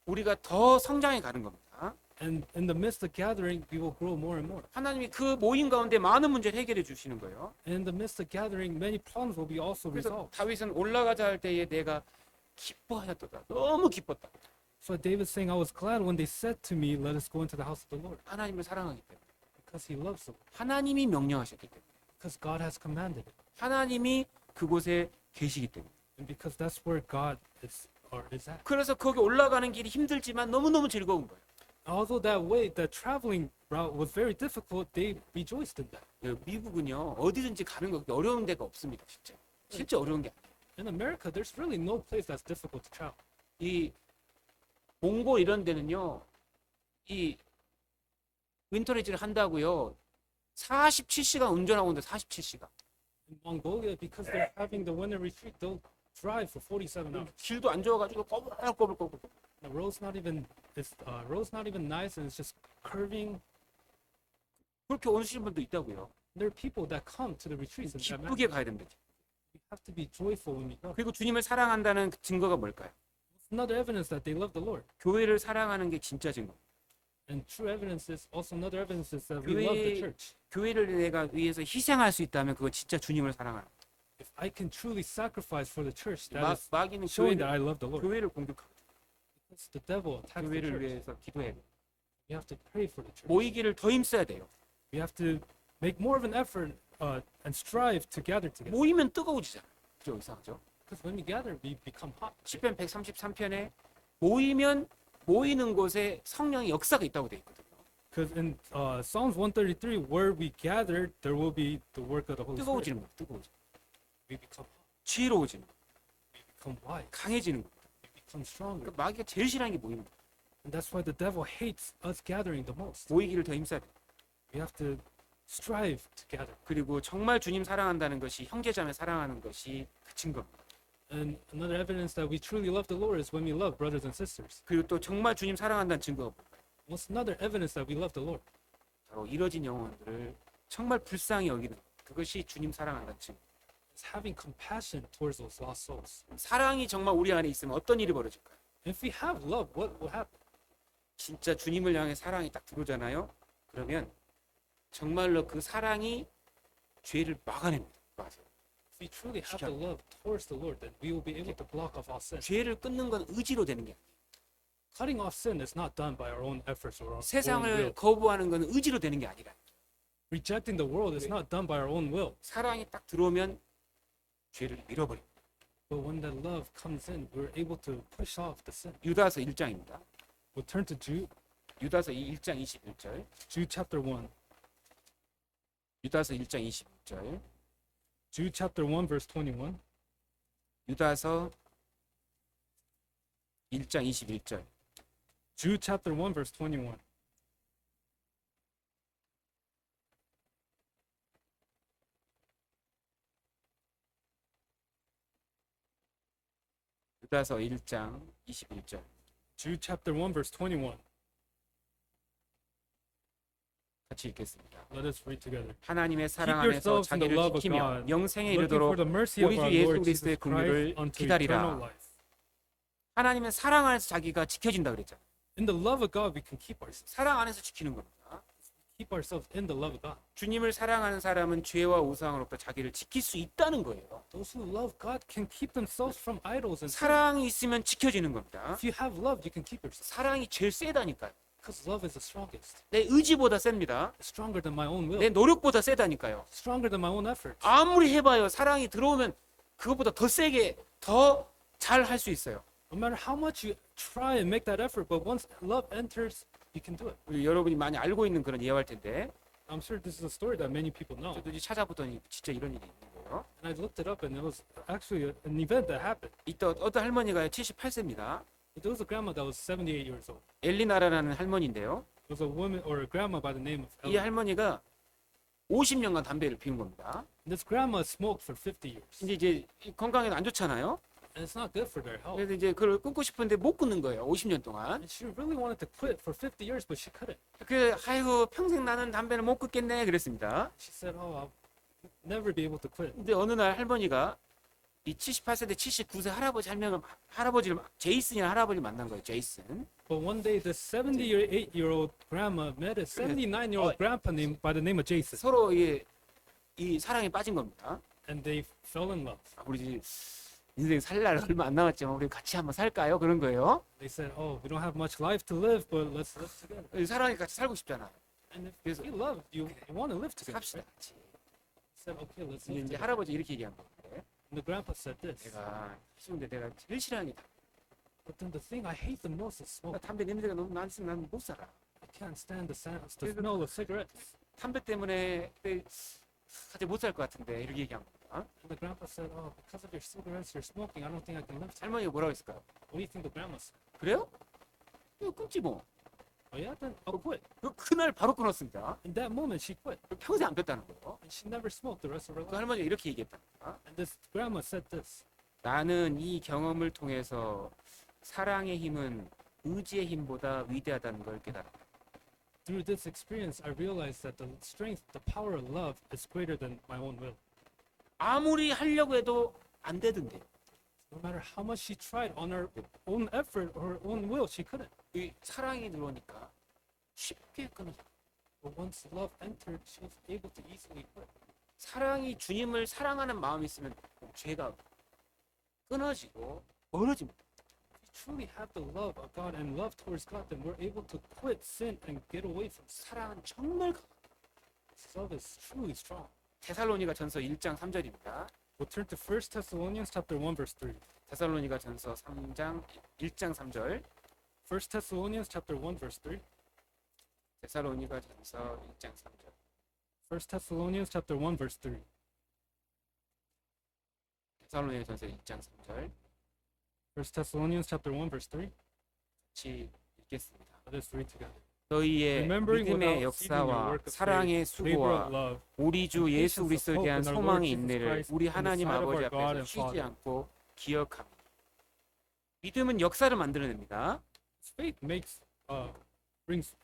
우리가 더 성장해 가는 겁니다. And in the midst of gathering, we will grow more and more. 하나님이 그 모임 가운데 많은 문제를 해결해 주시는 거예요. And in the midst of gathering, many problems will be also 그래서 resolved. 다윗은 올라가자 할 때에 내가 기뻐하였도다. 너무 기뻤다. So David's saying, I was glad when they said to me, let us go into the house of the Lord. 하나님을 사랑하기 때문에. Because he loves the Lord. 하나님이 명령하셨기 때문에. Because God has commanded it. 하나님이 그곳에 계시기 때문에. And because that's where God is at. 그래서 거기 올라가는 길이 힘들지만 너무너무 즐거운 거예요. Although that traveling route was very difficult, they rejoiced in that. 미국은요, 어디든지 가는 거 어려운 데가 없습니다. 실제 어려운 게 아니에요. In America, there's really no place that's difficult to travel. 이 몽골 이런 데는요, 이 윈터리지를 한다고요, 47시간 운전하고 있는데 47시간. In Mongolia, because they're having the winter retreat, they'll drive for 47 hours. 길도 안 좋아가지고 꼬불꼬불꼬불. The road's not even nice, and it's just curving. 그렇게 오시는 분도 있다고요. There are people that come to the retreats in that manner. 기쁘게 가야 됩니다. We have to be joyful when we go. 그리고 주님을 사랑한다는 그 증거가 뭘까요? It's another evidence that they love the Lord. 교회를 사랑하는 게 진짜 증거. And true evidence is also another evidence is that we love the church. 교회를 내가 위해서 희생할 수 있다면 그거 진짜 주님을 사랑하는 거예요. If I can truly sacrifice for the church, that is 마귀는 showing that I love the Lord. 교회를 공격하고 Because the devil attacks the 교회를 church. 위해서 기도해야 돼요. We have to pray for the church. 모이기를 더 힘써야 돼요. We have to make more of an effort and strive to gather together. 모이면 뜨거워지잖아요. 그죠? 이상하죠? Because when we gather, we become hot. 시편 133편에 모이면 모이는 곳에 성령의 역사가 있다고 돼 있거든요. Because in Psalms 133, where we gather, there will be the work of the Holy Spirit. 뜨거워지는 거예요. 뜨거워지는 거예요. We become hot. 지혜로워지는 거예요. We become wise. 강해지는 거예요. We become stronger. 그러니까 마귀가 제일 싫어하는 게 모이는 거예요. And that's why the devil hates us gathering the most. 모이기를 더 힘써야 돼요. We have to strive to gather. 그리고 정말 주님 사랑한다는 것이 형제자매 사랑하는 것이 그 증거입니다. And another evidence that we truly love the Lord is when we love brothers and sisters. 그리고 또 정말 주님 사랑한다는 증거가 뭘까요? What's another evidence that we love the Lord? 바로 이뤄진 영혼들을 정말 불쌍히 여기는 것. 그것이 주님 사랑한다는 증거. It's having compassion towards those lost souls. 사랑이 정말 우리 안에 있으면 어떤 일이 벌어질까요? If we have love, what will happen? 진짜 주님을 향해 사랑이 딱 들어오잖아요. 그러면 정말로 그 사랑이 죄를 막아냅니다. 맞아요. If we truly have the love towards the Lord, then we will be able to block off all sin. 죄를 끊는 건 의지로 되는 게 아니에요. Cutting off sin is not done by our own efforts or our own 세상을 will. 거부하는 건 의지로 되는 게 아니라 Rejecting the world is not done by our own will. 사랑이 딱 들어오면 죄를 밀어버립니다. But when that love comes in, we're able to push off the sin. 유다서 1장입니다. We'll turn to Jude 유다서 1장 21절. Jude chapter 1. 유다서 1장 21절. Jude chapter 1 verse 21. 유다서 1장 21절. Jude chapter 1 verse 21. 유다서 1장 21절. Jude chapter 1 verse 21. 같이 읽겠습니다. Let us read together. 하나님의 사랑 Keep 안에서 yourselves in the 자기를 love of 지키며 God, 영생에 looking for 이르도록 the mercy of 우리 주 our 예수 Lord 그리스도의 Jesus 긍휼을 Christ unto 기다리라. eternal life. 하나님의 사랑 안에서 자기가 지켜진다 그랬잖아요. In the love of God, we can keep ourselves. 사랑 안에서 지키는 겁니다. Keep ourselves in the love of God. 주님을 사랑하는 사람은 죄와 우상으로부터 자기를 지킬 수 있다는 거예요. Those who love God can keep themselves from idols and sin. 사랑이 있으면 지켜지는 겁니다. If you have love, you can keep yourself. 사랑이 제일 세다니까요. Because love is the strongest. 내 의지보다 셉니다. It's stronger than my own will. 내 노력보다 세다니까요. Stronger than my own effort. 아무리 해봐요. 사랑이 들어오면 그것보다 더 세게 더 잘 할 수 있어요. No matter how much you try and make that effort, but once love enters, you can do it. 우리 여러분이 많이 알고 있는 그런 예화일 텐데 I'm sure this is a story that many people know. 저도 이제 찾아보더니 진짜 이런 일이 있는 거예요. And I looked it up, and it was actually an event that happened. 이때 어떤 할머니가 78세입니다. There was a grandma that was 78 years old. 엘리나라라는 할머니인데요. It was a woman or a grandma by the name of 이 Ellen. 할머니가 50년간 담배를 피운 겁니다. And this grandma smoked for 50 years. 이제 건강에는 안 좋잖아요. And it's not good for their health. 그래서 이제 그걸 끊고 싶은데 못 끊는 거예요. 50년 동안. And she really wanted to quit for 50 years, but she couldn't. 그 아이고 평생 나는 담배를 못 끊겠네 그랬습니다. She said, "Oh, I'll never be able to quit." 근데 어느 날 할머니가 이 78세 대 79세 할아버지를 제이슨이라는 할아버지를 만난 거예요. 제이슨. But one day, this 78-year-old grandma met a 79-year-old grandpa named by the name of Jason, 서로 이 사랑에 빠진 겁니다. and they fell in love. 우리 인생 살 날 얼마 안 남았지만 우리 같이 한번 살까요? 그런 거예요. They said, "Oh, we don't have much life to live, but let's live together." 사랑이 같이 살고 싶잖아. And if 그래서 you love, you want to live together. 삽시다. Right? 같이. Said, "Okay, let's 근데 live 이제 together." 할아버지 이렇게 얘기한 거예요. And the grandpa said this. 내가 쉬운데 내가 제일 싫어하는 게 But then the thing I hate the most is smoke. 담배 냄새가 너무 나서 나는 못 살아. I can't stand the smell of cigarettes. 담배 때문에 같이 못 살 것 같은데 이렇게 얘기한 겁니다. And the grandpa said, "Oh, because of your cigarettes, you're smoking. I don't think I can live." 할머니가 뭐라고 했을까요? What do you think the grandma said? 그래요? 이거 끊지 뭐. Oh yeah, then I'll quit. 그날 바로 끊었습니다. In that moment, she quit, 평생 안 폈다는 거예요. and she never smoked the rest of her 그 life. 할머니가 이렇게 얘기했답니다. And this grandma said this. 나는 이 경험을 통해서 사랑의 힘은 의지의 힘보다 위대하다는 걸 깨달았다. Through this experience, I realized that the strength, the power of love is greater than my own will. 아무리 하려고 해도 안 되던데요. No matter how much she tried on her own effort or her own will, she couldn't. 이 사랑이 들어오니까 쉽게 끊어져. But once love entered, she was able to easily quit. 사랑이 주님을 사랑하는 마음이 있으면 죄가 끊어지고 멀어집니다. If we truly have the love of God and love towards God, then we're able to quit sin and get away from sin. 사랑은 정말 This love is truly strong. 데살로니가 전서 1장 3절입니다. We'll turn to 1 Thessalonians chapter 1 verse 3. 데살로니가 전서 3장 1장 3절. 1 Thessalonians chapter 1 verse 3. 데살로니가 전서 1장 3절. 1 Thessalonians chapter 1 verse 3. 데살로니가 전서 1장 3절. 1 Thessalonians chapter 1 verse 3. 같이 읽겠습니다. Let us read together. 너희의 Remembering 믿음의 without ceasing your 역사와 work of 사랑의 faith, labor of 수고와 love, 우리 주 예수 그리스도에 대한 patience of hope 소망의 in our Lord 인내를 Jesus 우리 Christ 하나님 in the sight of 아버지 our God 앞에서 and 쉬지 Father. 않고 기억합니다. 믿음은 역사를 만들어냅니다. Faith brings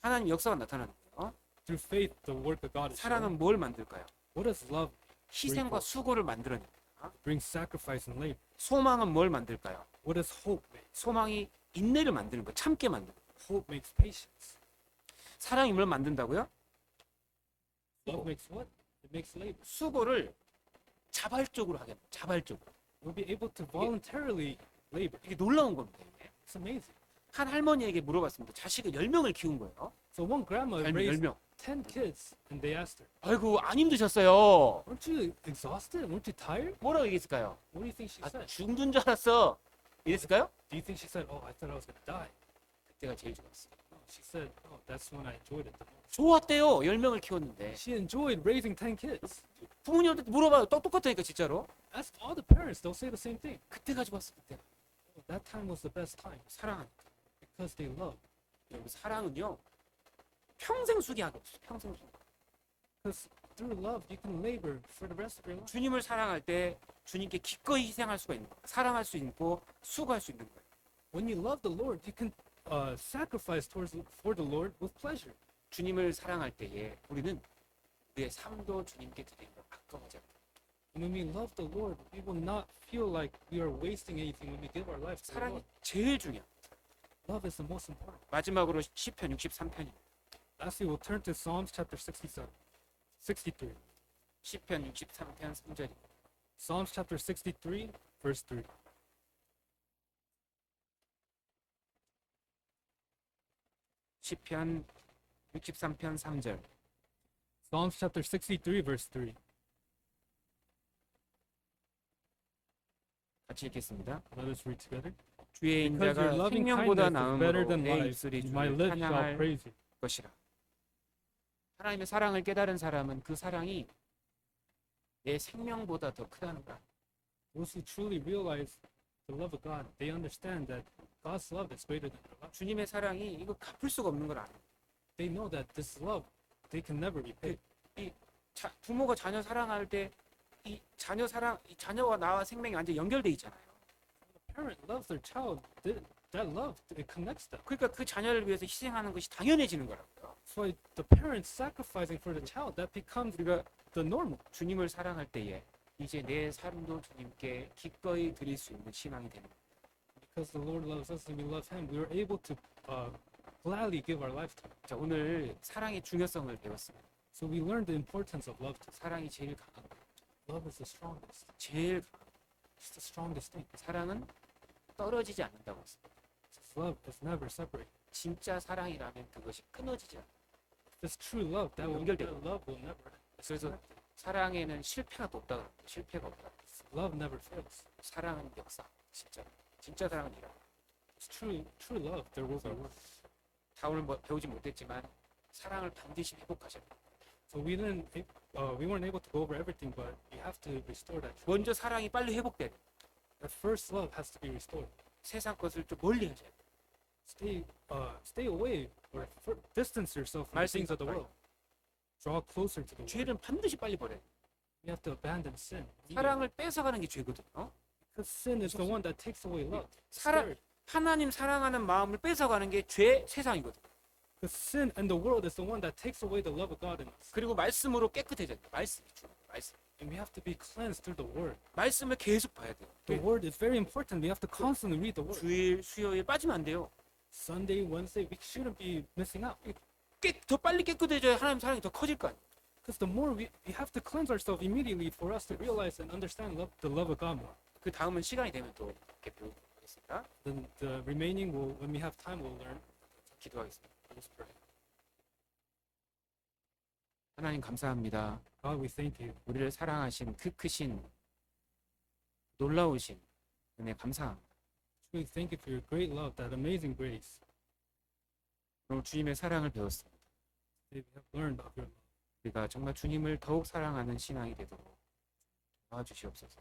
하나님 역사가 나타나는 거예요. through faith the work of God is shown. 사랑은 뭘 만들까요? What does love 희생과 수고를 만들어냅니다. bring? Sacrifice and labor. 소망은 뭘 만들까요? What does hope make? 소망이 인내를 만드는 거, 참게 만드는 거. Hope makes patience. 사랑이 뭘 만든다고요? Love makes what? It makes labor. 수고를 자발적으로 하게 합니다. 자발적으로. We'll be able to voluntarily labor. 이게 놀라운 겁니다. 이게. It's amazing. 한 할머니에게 물어봤습니다. 자식을 10명을 키운 거예요. So one grandma 10명, raised 10명. 10 kids, and they asked her, 아이고 안 힘드셨어요. "Aren't you exhausted? Weren't you tired?" 뭐라고 얘기했을까요? What do you think she 아, said? 죽는 줄 알았어. 이랬을까요? Do you think she said, "Oh, I thought I was gonna die"? 그때가 제일 좋았어요. No, she said, "Oh, that's when I enjoyed it the most." 좋았대요. 10명을 키웠는데. She enjoyed raising 10 kids. 부모님한테 물어봐요. 똑같다니까 진짜로. Ask all the parents; they'll say the same thing. 그때가 좋았어. 그때. Oh, that time was the best time 사랑하니까. because they loved. 여러분 사랑은요. 평생 수기하고 있어. 평생 수기. Because through love, you can labor for the rest of your life. 주님을 사랑할 때 주님께 기꺼이 희생할 수가 있는 거예요. 사랑할 수 있고 수고할 수 있는 거예요. When you love the Lord, you can sacrifice for the Lord with pleasure. 주님을 사랑할 때에 우리는 우리의 삶도 주님께 드리는 걸 아까워하지 않아요. When we love the Lord, we will not feel like we are wasting anything when we give our life to the 사랑이 Lord. 제일 중요해요. Love is the most important. 마지막으로 시편 63편입니다. Lastly, we'll turn to Psalms chapter 63. 시편 63편 3절입니다. Psalms chapter 63, verse 3. 시편 63편 3절. Psalms chapter 63, verse 3. 같이 읽겠습니다. Let us read together. 주의 Because your 인자가 loving 생명보다 kindness is better 나음으로 than 내 life, 입술이 my 주를 lips shall 찬양할 praise you. 것이라. 하나님의 사랑을 깨달은 사람은 그 사랑이 내 생명보다 더 크다는 거야. Those who truly realize the love of God, they understand that God's love is greater than their life. 주님의 사랑이 이거 갚을 수가 없는 걸 알아요. They know that this love, they can never repay. 부모가 자녀 사랑할 때 이 자녀와 나와 생명이 완전 연결돼 있잖아요. A parent loves their child. That love, it connects them. 그러니까 그 자녀를 위해서 희생하는 것이 당연해지는 거라고요. So the parent sacrificing for the child, that becomes 우리가 the normal. 주님을 사랑할 때에 이제 내 삶도 주님께 기꺼이 드릴 수 있는 신앙이 되는 거예요. Because the Lord loves us and we love Him, we are able to gladly give our life to Him. 자, 오늘 사랑의 중요성을 배웠습니다. So we learned the importance of love. 사랑이 제일 강한 거예요. Love is the strongest. 제일 강한 거예요. It's the strongest thing. 사랑은 떨어지지 않는다고 했습니다. Love is never separate. 진짜 사랑이라면 그것이 끊어지지 않아요. If it's true love, that love will never. 그래서 사랑에는 실패가 없다 그래요. 실패가 없다. Love never fails. 사랑은 역사. 진짜 사랑은 이라. It's true love. There will be work. 다 오늘 배우지 못했지만 사랑을 반드시 회복하셔야 돼요. So we weren't able to go over everything, but we have to restore that. 먼저 사랑이 빨리 회복돼야 돼요. That first love has to be restored. 세상 것을 좀 멀리 하셔야 돼요. Stay away or distance yourself from the things of the world. Draw closer to the Lord. 죄는 반드시 빨리 버려야 돼요. We have to abandon sin. 사랑을 뺏어가는 게 죄거든요. Because sin is the one that takes away love. 하나님 사랑하는 마음을 뺏어가는 게 죄 세상이거든요. Because sin and the world is the one that takes away the love of God in us. 그리고 말씀으로 깨끗해져야 돼요. 말씀. And we have to be cleansed through the word. 말씀을 계속 봐야 돼요. The word is very important. We have to constantly read the word. 주일, 수요일 빠지면 안 돼요. Sunday, Wednesday, we shouldn't be missing out. 더 빨리 깨끗해져야 하나님 사랑이 더 커질 거 아니에요. Because the more we have to cleanse ourselves immediately for us to realize and understand the love of God more. 그 다음은 시간이 되면 또 이렇게 배우도록 하겠습니다. Then the remaining, when we have time, we'll learn. 기도하겠습니다. 하나님 감사합니다. God, we thank you. 우리를 사랑하신 그 크신 놀라우신 은혜 감사합니다. We thank you for your great love, that amazing grace. 오늘 주님의 사랑을 배웠습니다. We have learned of your love. 우리가 정말 주님을 더욱 사랑하는 신앙이 되도록 도와주시옵소서.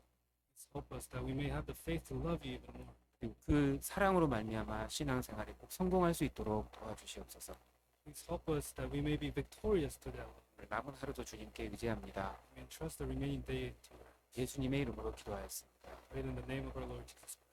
Help us that we may have the faith to love you even more. 그리고 그 사랑으로 말미암아 신앙생활에 꼭 성공할 수 있도록 도와주시옵소서. Please help us that we may be victorious to that love. 오늘 남은 하루도 주님께 의지합니다. We entrust the remaining day to you. 예수님의 이름으로 기도하였습니다. Pray in the name of our Lord Jesus Christ.